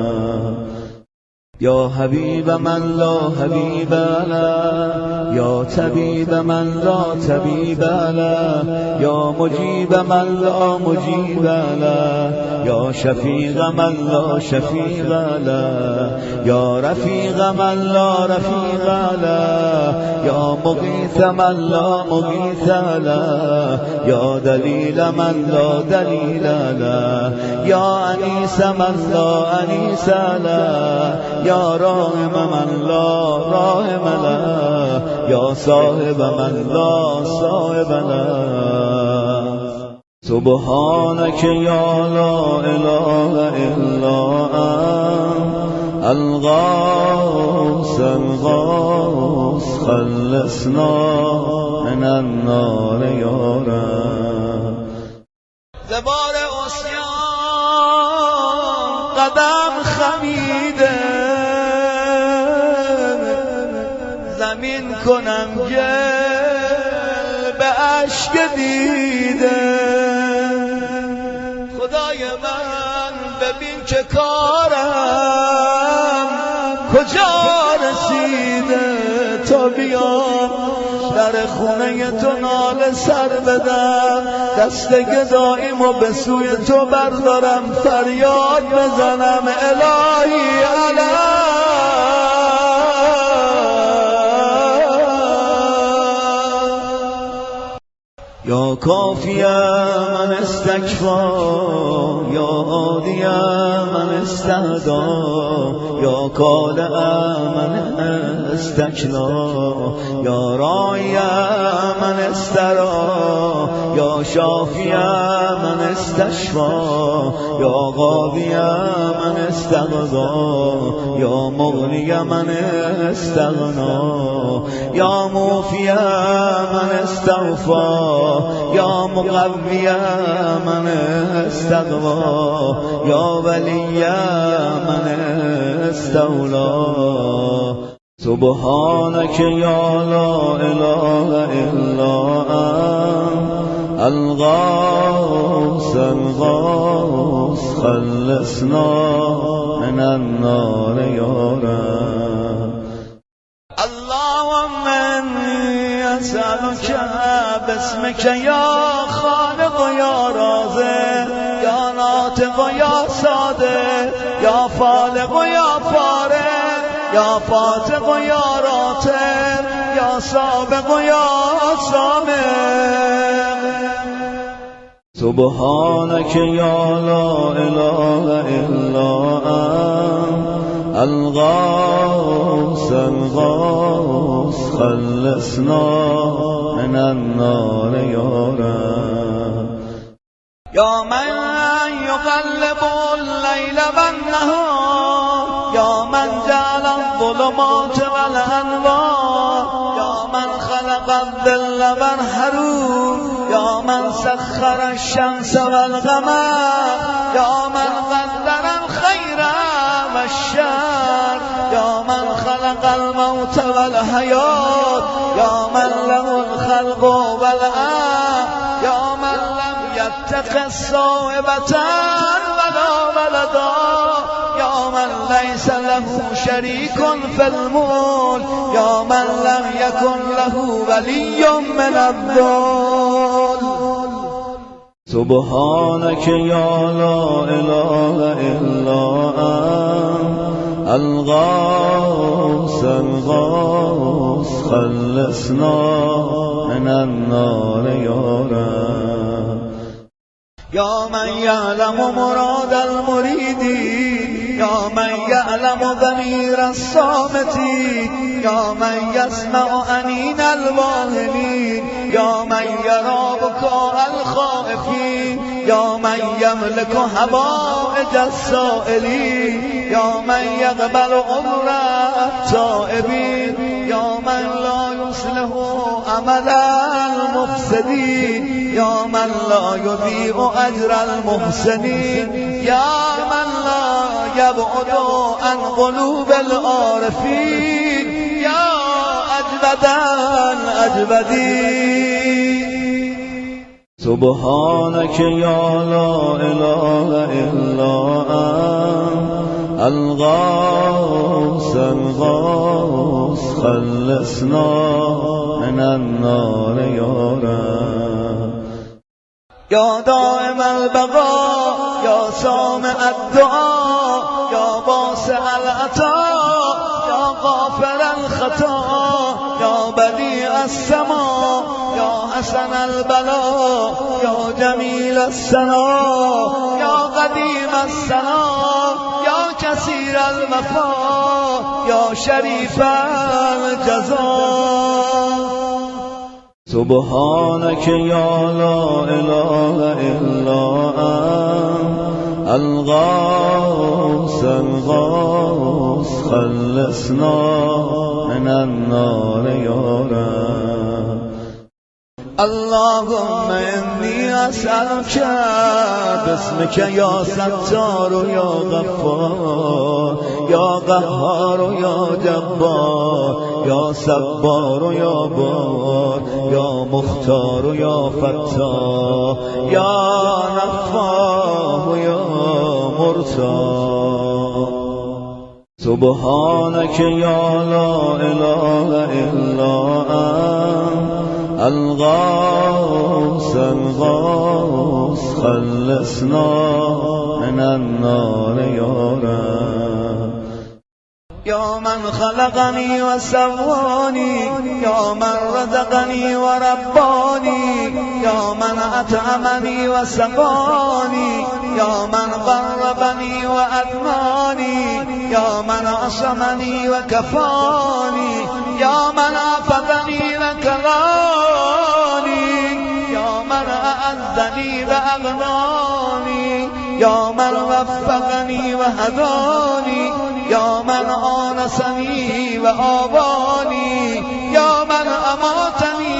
یا حبیب من لا حبیب له یا طبیب من لا طبیب له یا مجیب من لا مجیب له یا شفیق من لا شفیق له یا رفیق من لا رفیق له یا مغیث من لا مغیث له یا دلیل من لا دلیل له یا انیس من لا انیس له یا راحم من لا راحم له یا صاحب من لا صاحب له سبحانك یا لا اله الا انت الغوث الغوث خلصنا من النار یا رب زبار عصیان قدم خمیده زمین کنم گل به اشک دیده خدای من ببین که کارم کجا رسیده تا بیام در خونه تو ناله سر بدم دست گداییمو به سوی تو بردارم فریاد بزنم الهی علم یا کافی من استکفا یا هادی من استهدا یا کالع من استکلا یا راعی من استرا یا شافی من استشفا یا قاضی من استغضا یا مغنی من استغنا یا موفی من استغفا یا مقوی من استقوا یا ولی من استولا سبحانك یا لا اله الا انت الغوث الغوث خلصنا من النار یا رب اللهم انی اسألک باسمك یا خالق و یا رازق یا ناطق و یا صادق یا فالق و یا فارق یا فاتق و یا راتق یا سابق و یا سابق سبحانك یا لا اله الا انت الغوث الغوث خلصنا من النار یا رب یا من یقلب اللیل والنهار یا من جعل الظلمات والانوار یا من خلق الظل والحرور یا من سخر الشمس والقمر یا من قدر الخیر والشر یا من خلق الموت والحیات یا من له الخلق والامر یا من لم يتخذ صاحبة ولا ولدا یا من ليس له شريك في الملك یا من لم يكن له ولي من الذل سبحانك یا لا اله الا انت الغوث الغوث خلصنا من النار یا رب یا من یعلم مراد المریدین یا من یعلم ضمیر الصامتین یا من یسمع انین الواهمین یا من یرا بکاء الخائفین یا من یملک حوائج السائلین یا من یقبل عمر التائبین یا من لا یصلح عمل المفسدین یا من لا یضیع اجر المحسنین یا من لا یبعد عن قلوب العارفین یا اجود الاجودین. سبحانك يا لا إله إلا أنت الغوث الغوث خلصنا من النار يا رب. يا دائم البقاء يا سامع الدعاء يا واسع العطاء يا غافر الخطا يا بديع السماء يا حسن البلاء يا جميل الثناء يا قديم الثناء يا كثير الوفاء يا شريف الجزاء. سبحانك يا لا إله إلا أنت الغوث الغوث خلصنا من النار يا رب. اللهم إني أسألك باسمك يا ستار يا غفار يا قهار يا جبار يا صبار يا بار يا مختار يا فتاح يا نفاه يا مرتاح. سبحانك يا لا إله إلا أنت الغوث الغوث خلصنا من النار يا رب. يا من خلقني وسواني يا من رزقني ورباني يا من أطعمني وسقاني يا من قربني وأدناني يا من عصمني وكفاني يا من عافظني وكراني يا من أعزني وأغناني يا من وفقني وهداني يا من آنسني وآواني يا من أماتني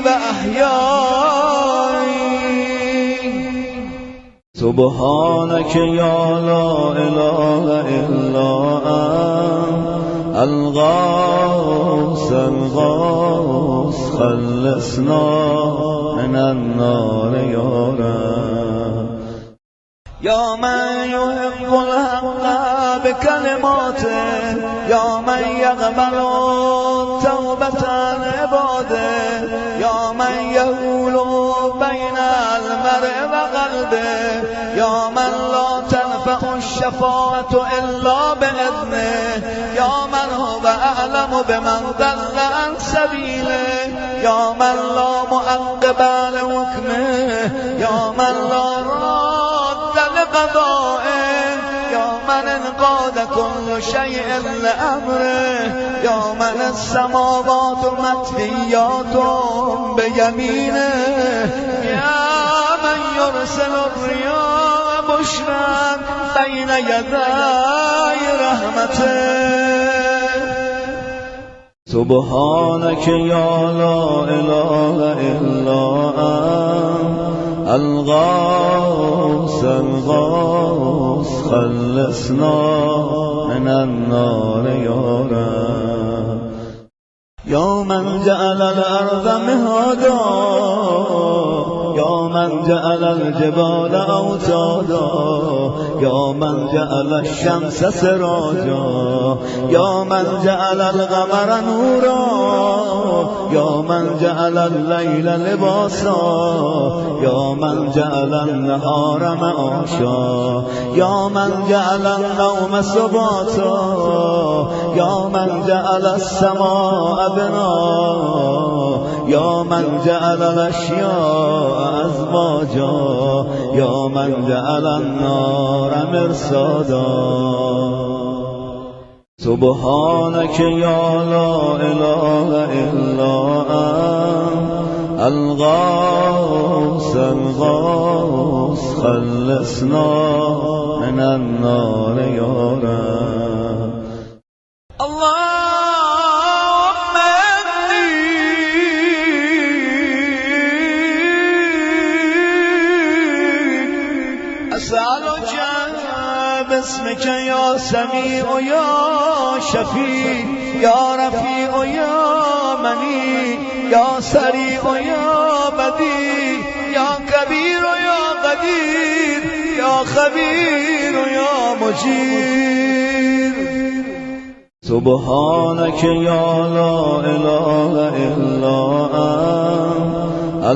وأحياني. سبحانك يا لا إله إلا أنت الغوث الغوث خلصنا من النار يا رب. يا من يحب الحق بكلماته يا من يقبل توبة عباده يا من يهول بين المرء وقلبه يا من لا تنفع الشفاعة إلا بإذنه يا من هو أعلم بمن ضل عن سبيله يا من لا معقب لحكمه يا من لا راد لقضائه يا من انقاد كل شيء لأمره يا من السماوات مطويات بيمينه يا من يرسل الرياح بشرا بين يدي رحمته. سبحانك يا لا إله إلا أنت الغوث الغوث خلصنا من النار يا رب. يا من جعل الأرض مهادا يا من جعل الجبال أوتادا يا من جعل الشمس سراجا يا من جعل القمر نورا يا من جعل الليل لباسا يا من جعل النهار معاشا يا من جعل النوم سباتا يا من جعل السماء بناء يا من جعل الأشياء أزواجا يا من جعل النار مرصادا. سبحانك يا لا إله إلا أنت الغوث الغوث خلصنا من النار یا رب. اللهم إني أسألك باسمك يا سميع يا شفيع يا رفيع يا منيع يا سريع يا بديع يا كبير يا قدير يا خبير يا مجير. سبحانك يا لا إله إلا أنت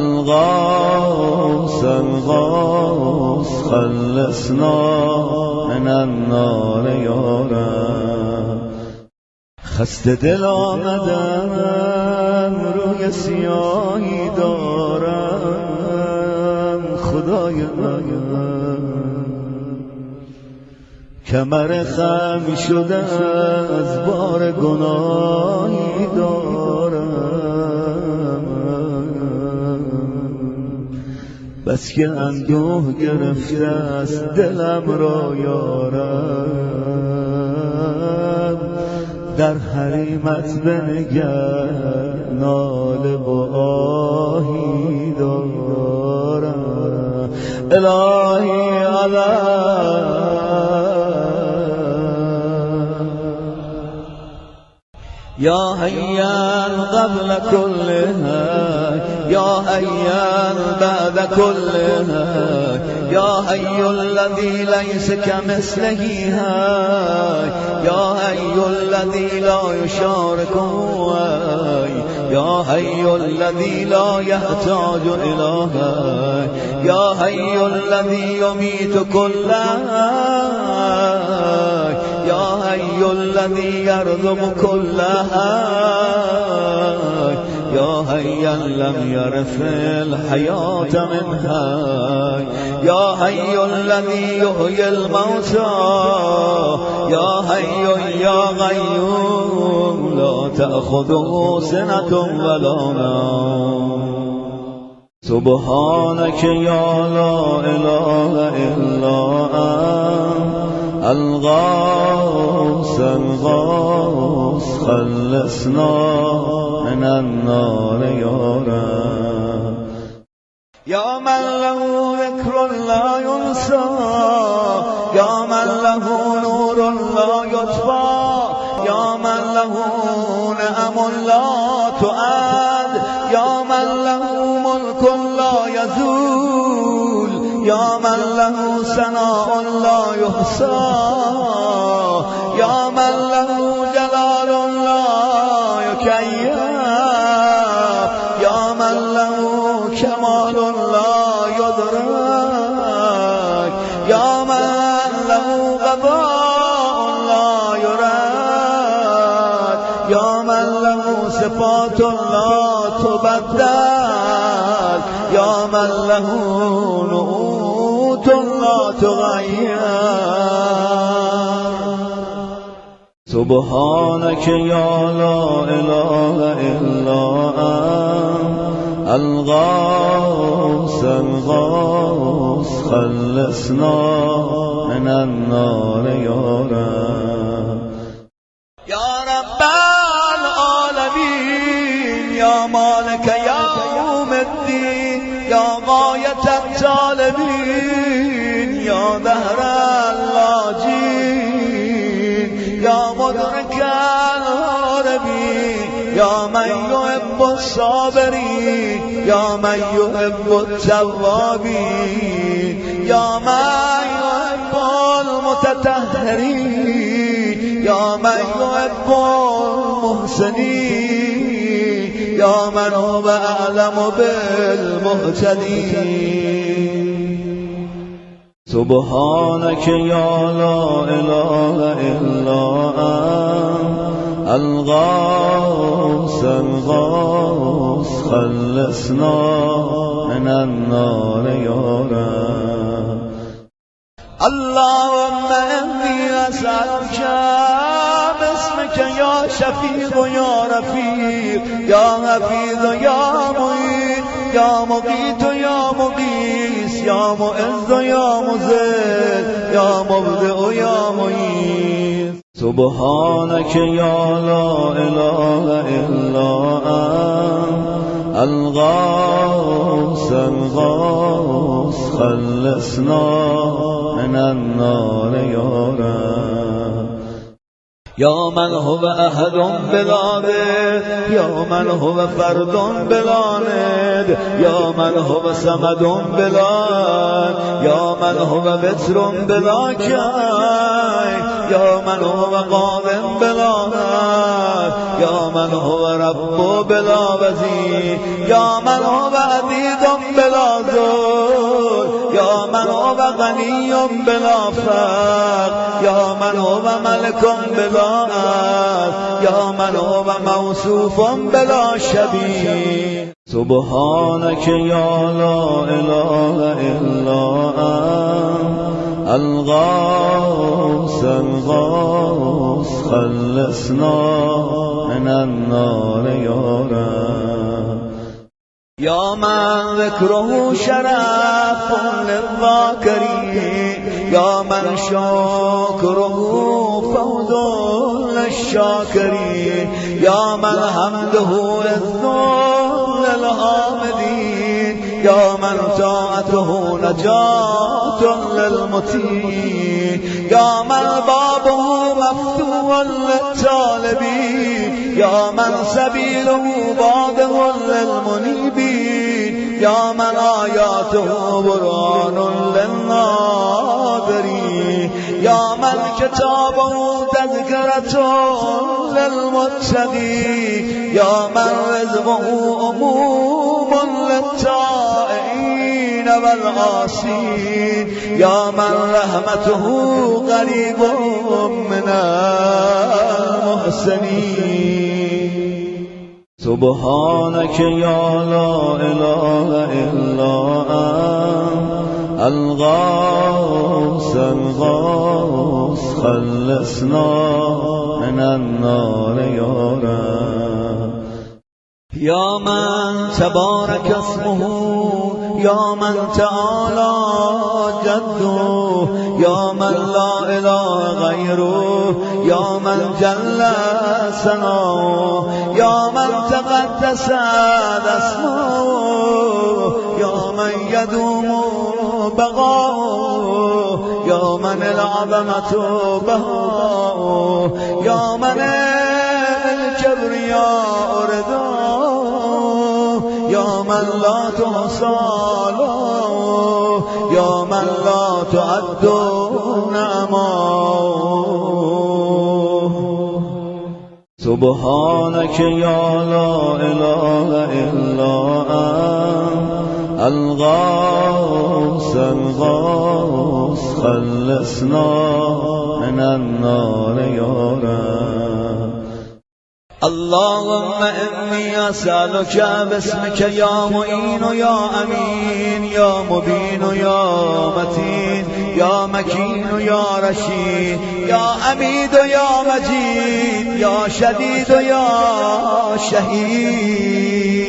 الغوث الغوث خلصنا من النار یا رب. خسته دل آمدم روی سیاهی دارم خدای من، کمر خم شده از بار گناهی دارم، بس که اندوه گرفته است دلم را یارم، در حریمت بنگر ناله و آهی دارم. الهی علی یا حیا قبل كل حی یا حیا بعد كل حی یا حی الذی لیس کمثله حی یا حی الذی لا یشارک حی یا حی الذی لا یحتاج الی حی یا حی الذی یمیت كل حی یا حی الذی یرزق كل حی یا حیا لم یرث الحیاة من حی یا حی الذی یحیی الموتى یا حی یا قیوم لا تأخذه سنة ولا نوم. سبحانك یا لا اله الا انت الغوث الغوث خلصنا من النار یا رب. یا من له ذکر لا ينسى یا من له نور لا يطفى یا من له نعم لا تعد یا من له ملك لا يزول یا من له ثناء لا يحصى یا من له جلال لا يكيف یا من له کمال لا يدرك یا من له قضاء لا يرد یا من له صفات لا تبدل یا من له نعوت لا تغير. سبحانك یا لا اله الا انت الغوث الغوث خلصنا من النار یا رب. یا رب العالمین یا مالک یوم الدین یا غایت الطالبین یا دهر اللاجین یا مدرک الهاربین یا من یحب الصابرین یا من یحب التوابین یا من یحب المتطهرین یا من یحب المحسنین یا من هو اعلم بالمهتدین. سبحانك یا لا اله الا انت الغوث الغوث خلصنا من النار یا رب. اللهم إني أسألك باسمك يا شفيع يا رفيق يا حفيظ يا معين یا مقیت و یا مقیس، یا معز و یا مذل، یا مبدع و یا معید. سبحانك یا لا اله الا انت الغوث الغوث خلصنا من النار یا رب. یا من هو احد بلا ند، یا من هو فرد بلا ند، یا من هو صمد بلا، یا من هو وتر بلا کی، یا من هو قادم بلا ند، یا من هو رب بلا وزیر، یا من هو عدید بلا ذل، یا من هو غنی بلا فقر، یا من هو ملک بلا عز، یا من هو موصوف بلا شبیه. سبحانك یا لا اله الا انت الغوث الغوث خلصنا من النار یا رب. یا من ذکره شرف للذاکرین، یا من شکره فوز للشاکرین، یا من حمده عز للحامدین، یا من طاعته نجات للمطیعین، یا من بابه مفتوح للطالبین، یا من سبیله واضح للمنیبین، یا من آیاته برهان للناظرین، یا من کتابه تذکرة للمتقین، یا من رزقه عموم للطائعین والعاصین، یا من رحمته قریب من المحسنین. سبحانك یا لا اله الا انت الغوث الغوث خلصنا من النار یا رب. یا من تبارک اسمه، یا من تعالی جده، یا من لا اله غیره، یا من جل ثناؤه، یا من تقدست اسماؤه، یا من یدوم بقاؤه، یا من العظمة بهاؤه، یا من الكبرياء رداؤه، یا من لا تحصى له، یا من لا تعد نعماؤه. سبحانك یا لا اله الا انت الغوث الغوث خلصنا من النار یا رب. اللهم انی اسألک باسمک یا معین و یا امین، یا مبین و یا متین، یا مکین و یا رشید، یا حمید و یا مجید، یا شدید و یا شهید.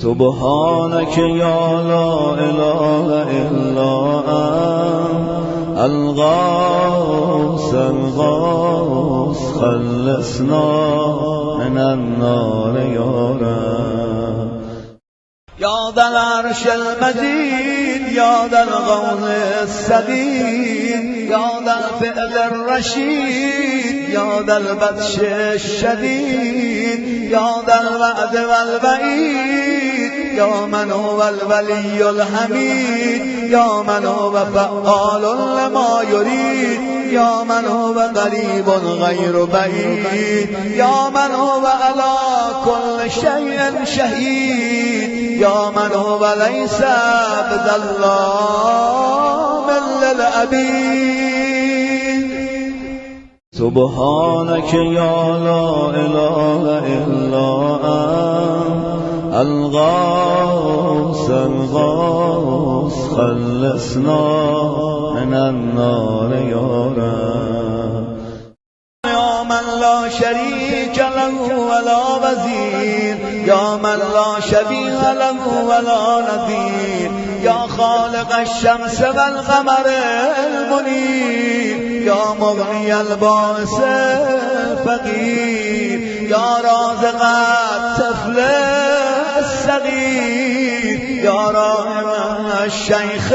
سبحانك یا لا اله الا انت الغوث الغوث خلصنا من النار یا رب. یا ذا العرش المجید، یا ذا القول السدید، یا ذا الفعل الرشید، یا ذا البطش الشدید، یا ذا الوعد والوعید، یا من هو الولی الحمید، یا من هو فعال لما یرید، یا من هو قریب غیر بعید، یا من هو علی کل شیء شهید، یا من هو لیس بظلام للعبید. سبحانك یا لا اله الا انت الغوث الغوث خلصنا من النار یا رب. یا من لا شریک له ولا وزیر یا من لا شبیه له ولا نظیر یا خالق الشمس والقمر المنیر یا مغنی الباس فقیر یا رازق الطفل الصغیر یا راحم الشیخ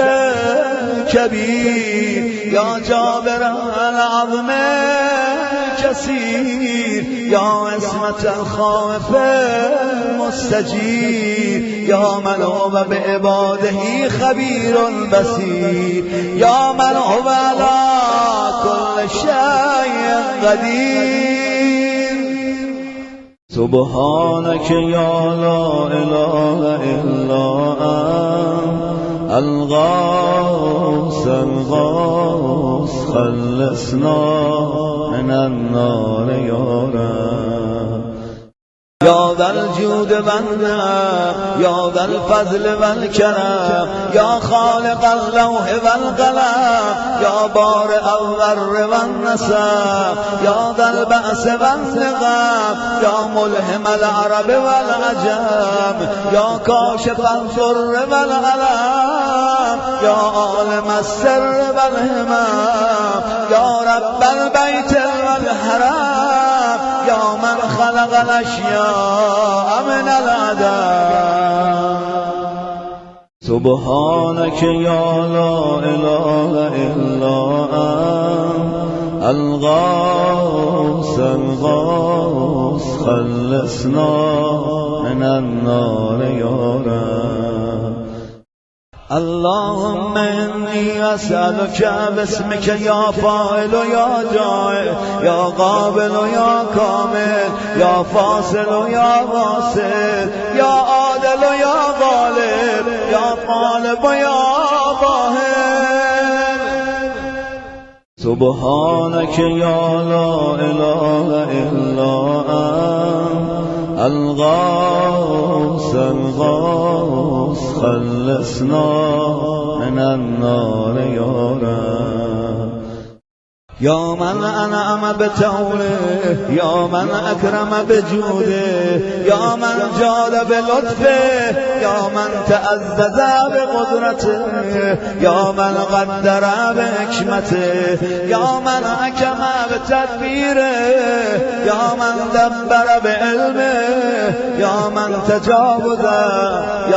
کبیر یا جابر العظم کثیر یا عصمت الخائف المستجیر یا من هو بعباده خبیر بصیر یا من هو علی كل شيء قدير سبحانك يا لا إله إلا أنت الغوث الغوث خلصنا من النار يا رب یا ذا الجود والنعم یا ذا الفضل والکرم یا خالق اللوح والقلم یا بارئ الذر والنسب یا ذا البأس والنقم یا ملهم العرب والعجم یا کاشف الضر والألم یا عالم السر والهمم یا رب البيت والحرم یا من خلق الاشیاء من العدم سبحانك يا لا إله إلا أنت الغوث الغوث خلصنا من النار يا رب اللهم إني أسألك باسمك يا فاعل يا جاعل يا قابل يا كامل يا فاصل يا واصل يا عادل يا غالب يا طالب يا ظاهر سبحانك يا لا إله إلا أنت الغوث الغوث خلصنا من النار يا رب يا من أنعم بتوله يا من أكرم بجوده يا من جاد بلطفه يا من تعزز بقدرته يا من قدر بحكمته يا من حكم بتدبيره يا من دبر بعلمه يا من تجاوز بعلمه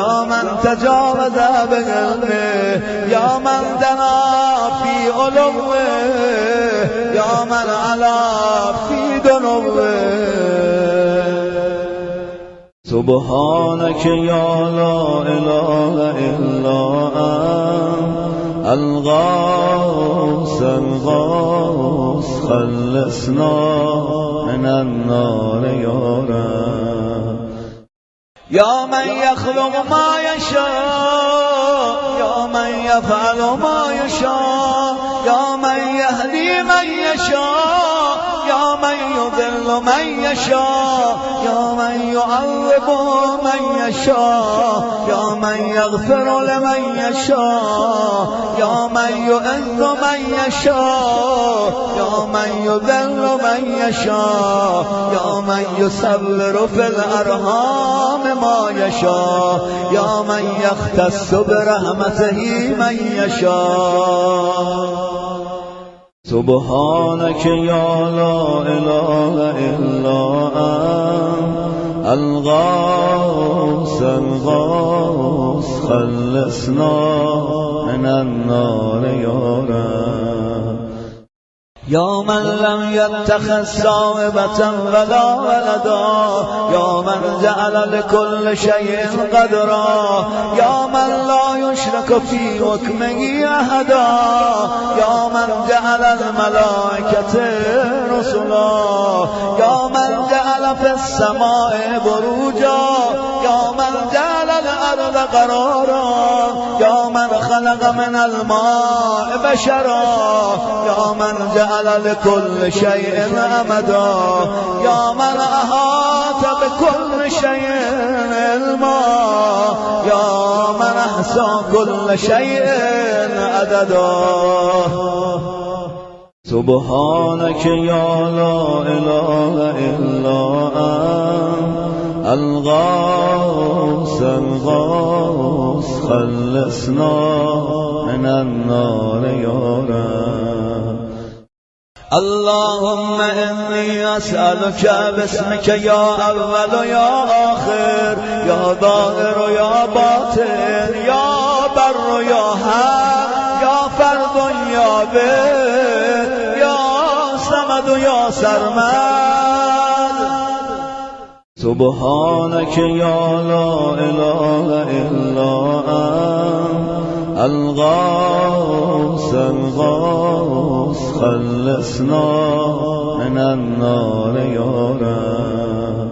يا من دنا في علوه يا من علا في دنوه سبحانك يا لا إله إلا أنت الغوث الغوث خلصنا من النار يا رب يا من يخلق ما يشاء يا من يفعل ما يشاء يا من يهدي من يشاء يا من يضل من يشاء يا من يعذب من يشاء يا من يغفر لمن يشاء يا من يعز من يشاء يا من يذل من يشاء يا من يصبر في الأرحام ما يشاء يا من يختص برحمته من يشاء سبحانك يا لا إله إلا أنت الغوث الغوث خلصنا من النار يا رب يا من لم يتخذ صاحبة ولا ولدا يا من جعل لكل شيء قدرا يا من لا يشرك في حكمه أحدا يا من جعل الملائكة رسلا يا من جعل في السماء بروجا يا من جعل الأرض قرارا يا من خلق من الماء بشرا يا من جعل لكل شيء أمدا يا من أحاط بكل شيء علما يا من أحصى كل شيء عددا سبحانك يا لا إله إلا أنت الغوث الغوث خلصنا من النار يا رب. اللهم إني أسألك باسمك يا أول يا آخر يا ظاهر يا باطن يا بر يا حق يا فرد يا بر يا صمد يا سرمد. سبحانك يا لا إله إلا أنت الغوث الغوث خلصنا من النار يا رب.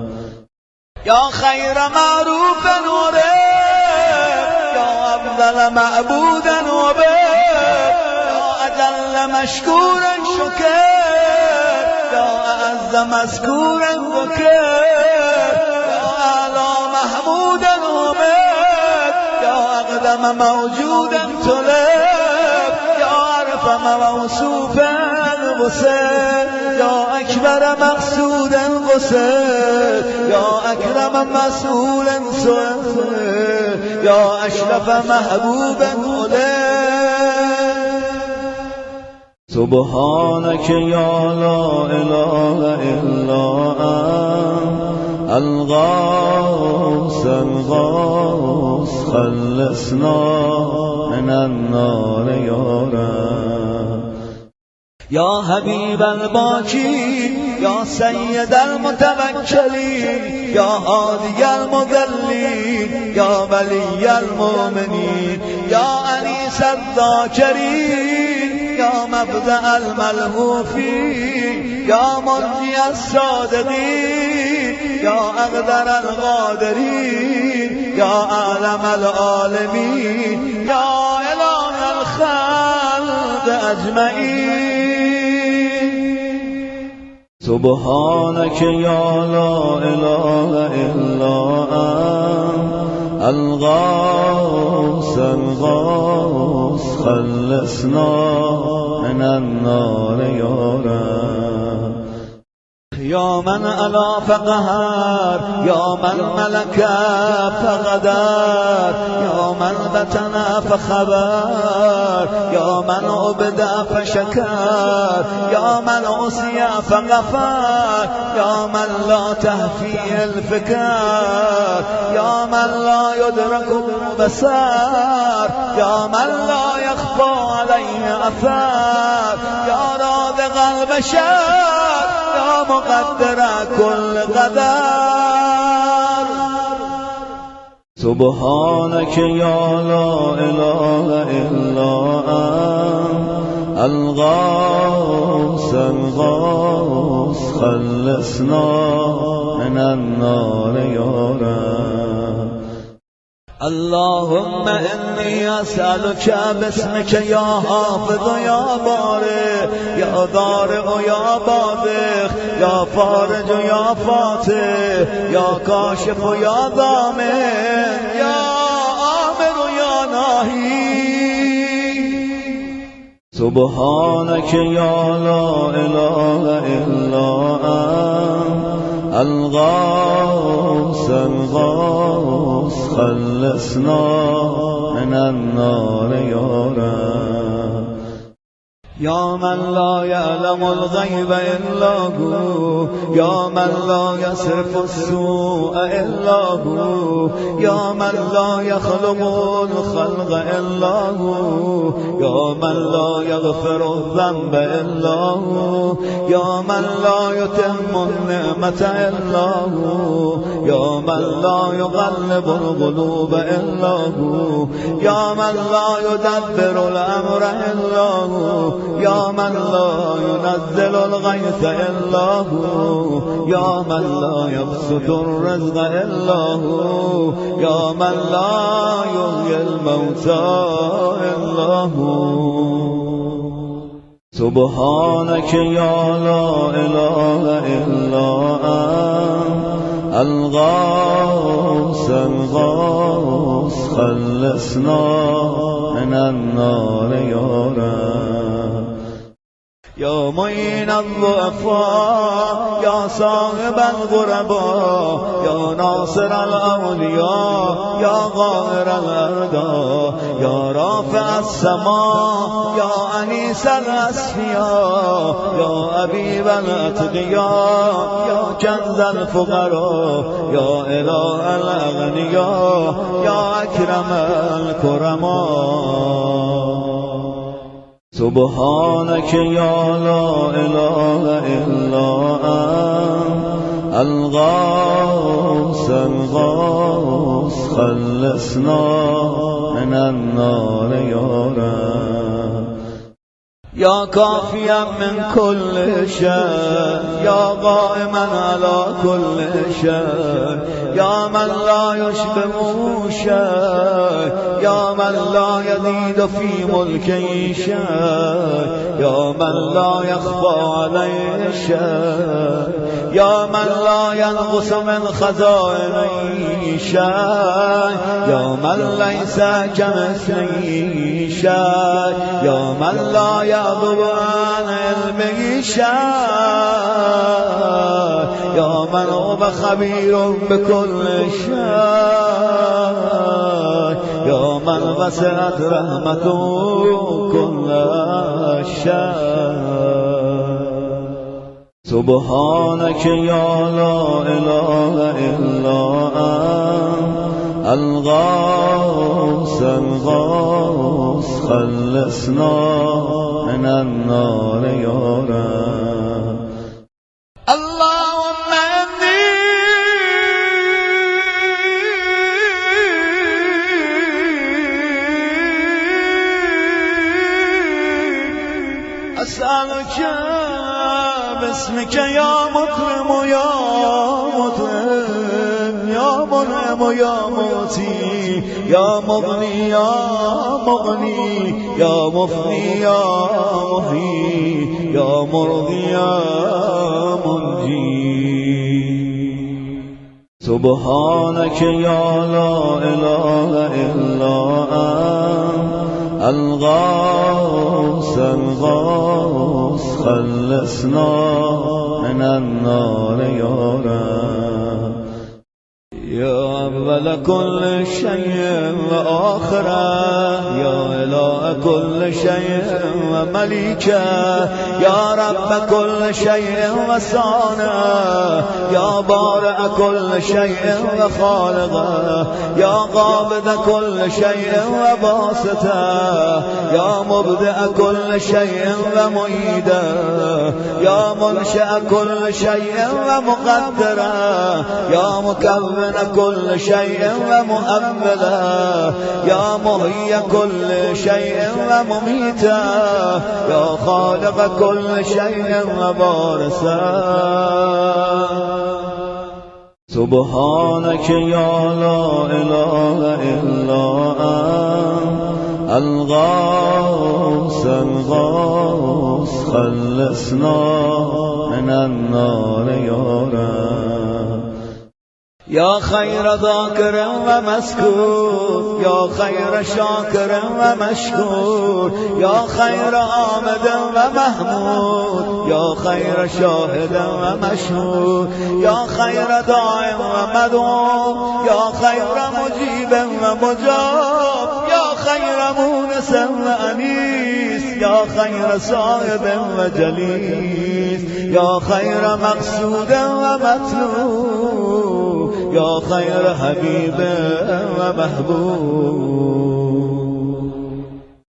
يا خير معروف ورب يا أفضل معبود وبر يا أجل مشكور شكر يا أعز مذكور ذكر يا أعلى محمود ومد يا أقدم موجود طلب يا أرفع موصوف وسل يا أكبر مقصود وسل يا أكرم مسؤول سؤال يا أشرف محبوب أولاد. سبحانك يا لا إله إلا أنت الغوث الغوث خلصنا من النار يا رب. يا حبيب الباكين يا سيد المتوكلين يا هادي المذلين يا ولي المؤمنين يا أنيس الذاكرين يا مبدأ الملهوفين يا منجي الصادقين يا أقدر القادرين يا أعلم العالمين يا إله الخلق أجمعين. سبحانك يا لا إله إلا أنت الغوث الغوث خلصنا من النار يا رب. يا من ألا فقهر يا من ملك فغدر يا من بتنا فخبر يا من عبد فشكر يا من عصي فغفر يا من لا تهفي الفكر يا من لا يدرك بالبصر يا من لا يخفى عليه أثر يا رازق البشر يا مقدر كل قدر. سبحانك يا لا إله إلا أنت الغوث الغوث خلصنا من النار يا رب. اللهم إني أسألك باسمك يا حافظ يا بارئ يا ضارع يا باذخ يا فارج يا فاتح يا كاشف يا ضامن يا آمر يا ناهي. سبحانك يا لا إله إلا أنت الغوث الغوث خلصنا من النار يا رب. يا من لا يعلم الغيب إلا هو يا من لا يصرف السوء إلا هو يا من لا يخلق الخلق إلا هو يا من لا يغفر الذنب إلا هو يا من لا يتم النعمة إلا هو يا من لا يغلب القلوب إلا هو يا من لا يدبر الأمر إلا هو يا من لا ينزل الغيث إلا هو يا من لا يبسط الرزق إلا هو يا من لا يحيي الموتى إلا هو. سبحانك يا لا إله إلا أنت الغوث الغوث خلصنا من النار يا رب. يا معين الضعفاء يا صاحب الغرباء يا ناصر الأولياء يا غائر الأرضاء يا رافع السماء يا أنيس الأسفياء يا أبيب الأتقياء يا كنز الفقراء يا إله الأغنياء يا أكرم الكرماء سبحانك يا لا إله إلا أنت الغوث الغوث خلصنا من النار يا رب يا كافيا من كل شيء يا قائما على كل شيء يا من لا يشبه شيء يا من لا يزيد في ملكه شيء يا من لا يخفى عليه شيء يا من لا ينقص من خزائنه شيء يا من ليس كمثله شيء يا من لا يغضب عن علمه شيء يا من هو خبير بكل شيء يا من وسعت رحمته كل شيء سبحانك يا لا إله إلا أنت الغوث الغوث خلصنا من النار يا رب اللهم إني أسألك باسمك يا مكرم يا مطعم يا منعم يا موتي يا مغني يا مغني يا مفني يا محيي يا مرضي يا منجي سبحانك يا لا إله إلا أنت الغوث الغوث خلصنا من النار يا رب يا أول كل شيء وآخره يا إله كل شيء ومليكه يا رب كل شيء وصانعه يا بارئ كل شيء وخالقه يا قابض كل شيء وباسطه يا مبدئ كل شيء ومعيده يا منشئ كل شيء ومقدره يا مكون كل شيء ومؤمله يا محيي كل شيء ومميته يا خالق كل شيء وبارسه سبحانك يا لا إله إلا أنت الغوث الغوث خلصنا من النار يا رب يا خير ذاكر ومذكور يا خير شاكر ومشكور يا خير آمد ومحمود يا خير شاهد ومشهود يا خير داعٍ ومدعو يا خير مجيب ومجاب يا خير مونس وأنيس يا خير صاحب وجليس يا خير مقصود ومطلوب يا خير حبيب ومحبوب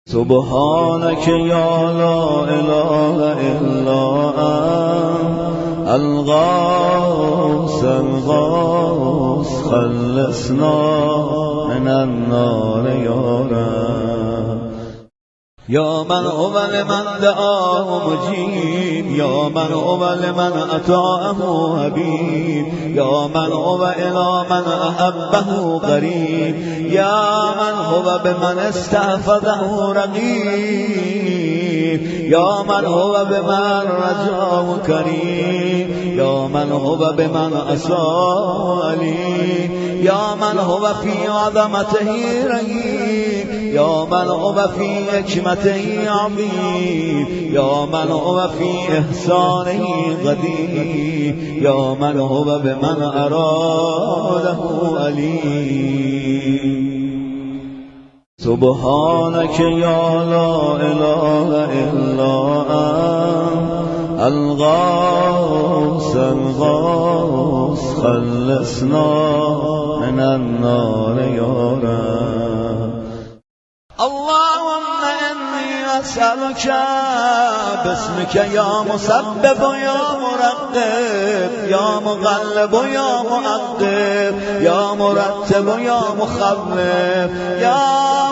سبحانك يا لا إله إلا أنت الغوث الغوث خلصنا من النار يا رب يا من هو لمن دعاه مجيب يا من هو لمن أطاعه حبيب يا من هو إلى من أحبه قريب يا من هو بمن استحفظه رقيب یا من هو به من رجا و کریم، یا من هو به من اصالی، یا من هو فی عظمته رهیم، یا من هو فی حکمته عظیم، یا من هو فی احسانه قدیم، یا من هو به من اراده علیم. سبحانك يا لا إله إلا أنت الغوث الغوث خلصنا من النار يا رب. اللهم إني أسألك باسمك يا مسبب يا مرقب يا مغلب يا مؤقب يا مرتب يا مخوف يا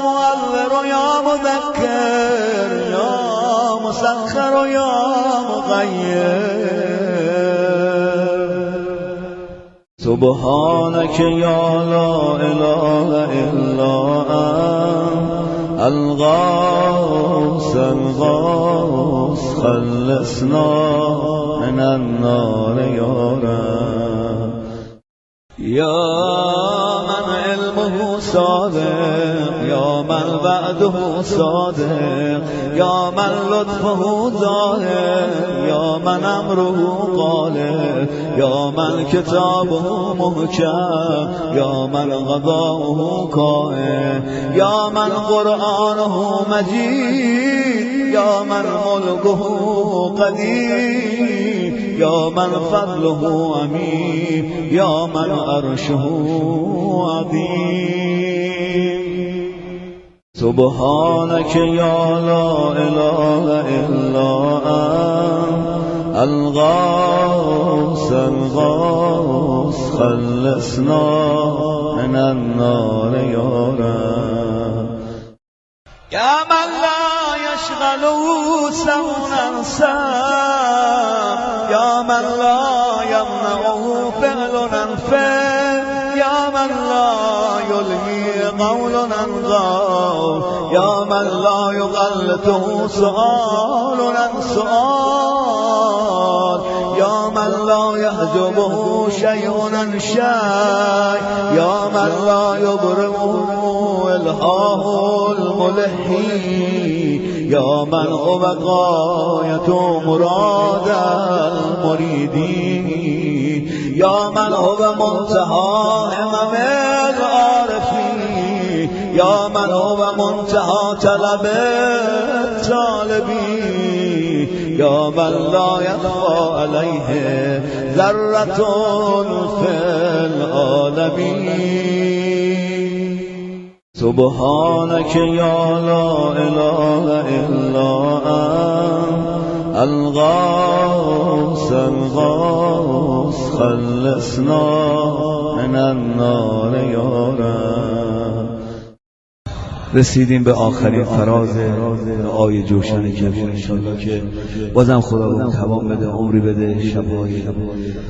مؤذر يا مذكر يا مسخر يا مغير. سبحانك يا لا إله إلا أنت الغوث الغوث خلصنا من النار يا رب. يا من علمه صادق يا من بعده صادق يا من لطفه ظاهر يا من امره قالب يا من كتابه محكم يا من غضاؤه قائم يا من قرآنه مجيد يا من ملكه قديم يا من فضله عميم يا من عرشه عظيم. سبحانك يا لا إله إلا أنت الغوث الغوث خلصنا من النار يا رب. يا من لا يشغله سون انسان يا من لا يمنعه فعل انفعل يا من لا يلهي قول عن قول يا من لا يغلطه سؤال عن سؤال يا من لا يحجبه شيء عن شيء يا من لا يضربه الهاه الملحي يا من هو غاية مراد المريدين يا من هو منتهى همم العارفين يا من هو منتهى طلب الطالبين يا من لا يخفى عليه ذرة في العالمين. سبحانك يا لا إله إلا أنت الغوث الغوث خلصنا من النار يا رب. رسیدیم به آخرین فراز آیه جوشن کبیر. انشالله که بازم خدا به توان بده، عمری بده، شبهای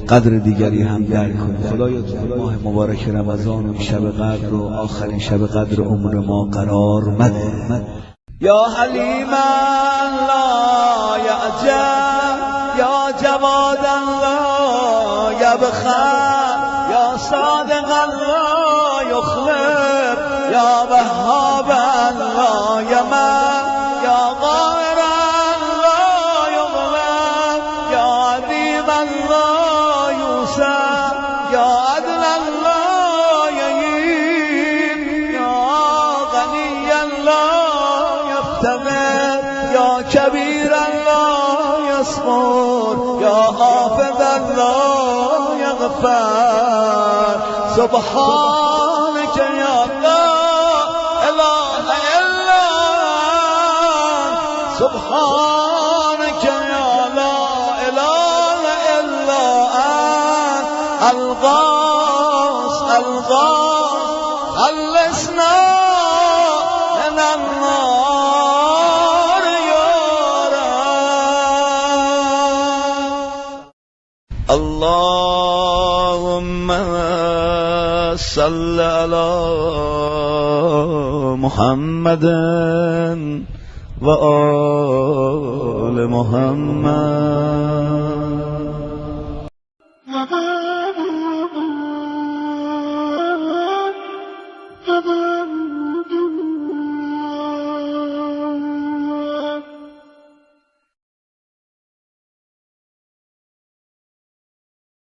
قدر دیگری هم درک کنه. خدایا تو ماه مبارک رمضان و شب قدر رو آخرین شب قدر عمر ما قرار مده. یا حلیما لا یعجب یا جوادا لا یبخل یا صادقا لا یخلف یا وهابا لا یمن یا قاهرا لا یغلب یا عظیما لا یوسف یا عدلا لا یهین یا غنیا لا یا کبیرا لا یصبر یا حافظا لا یغفر. سبحانك یا لا اله الا انت سبحانك یا لا اله الا انت الغوث الغوث خلصنا من النار يا رب. اللهم صل على محمد و آل محمد.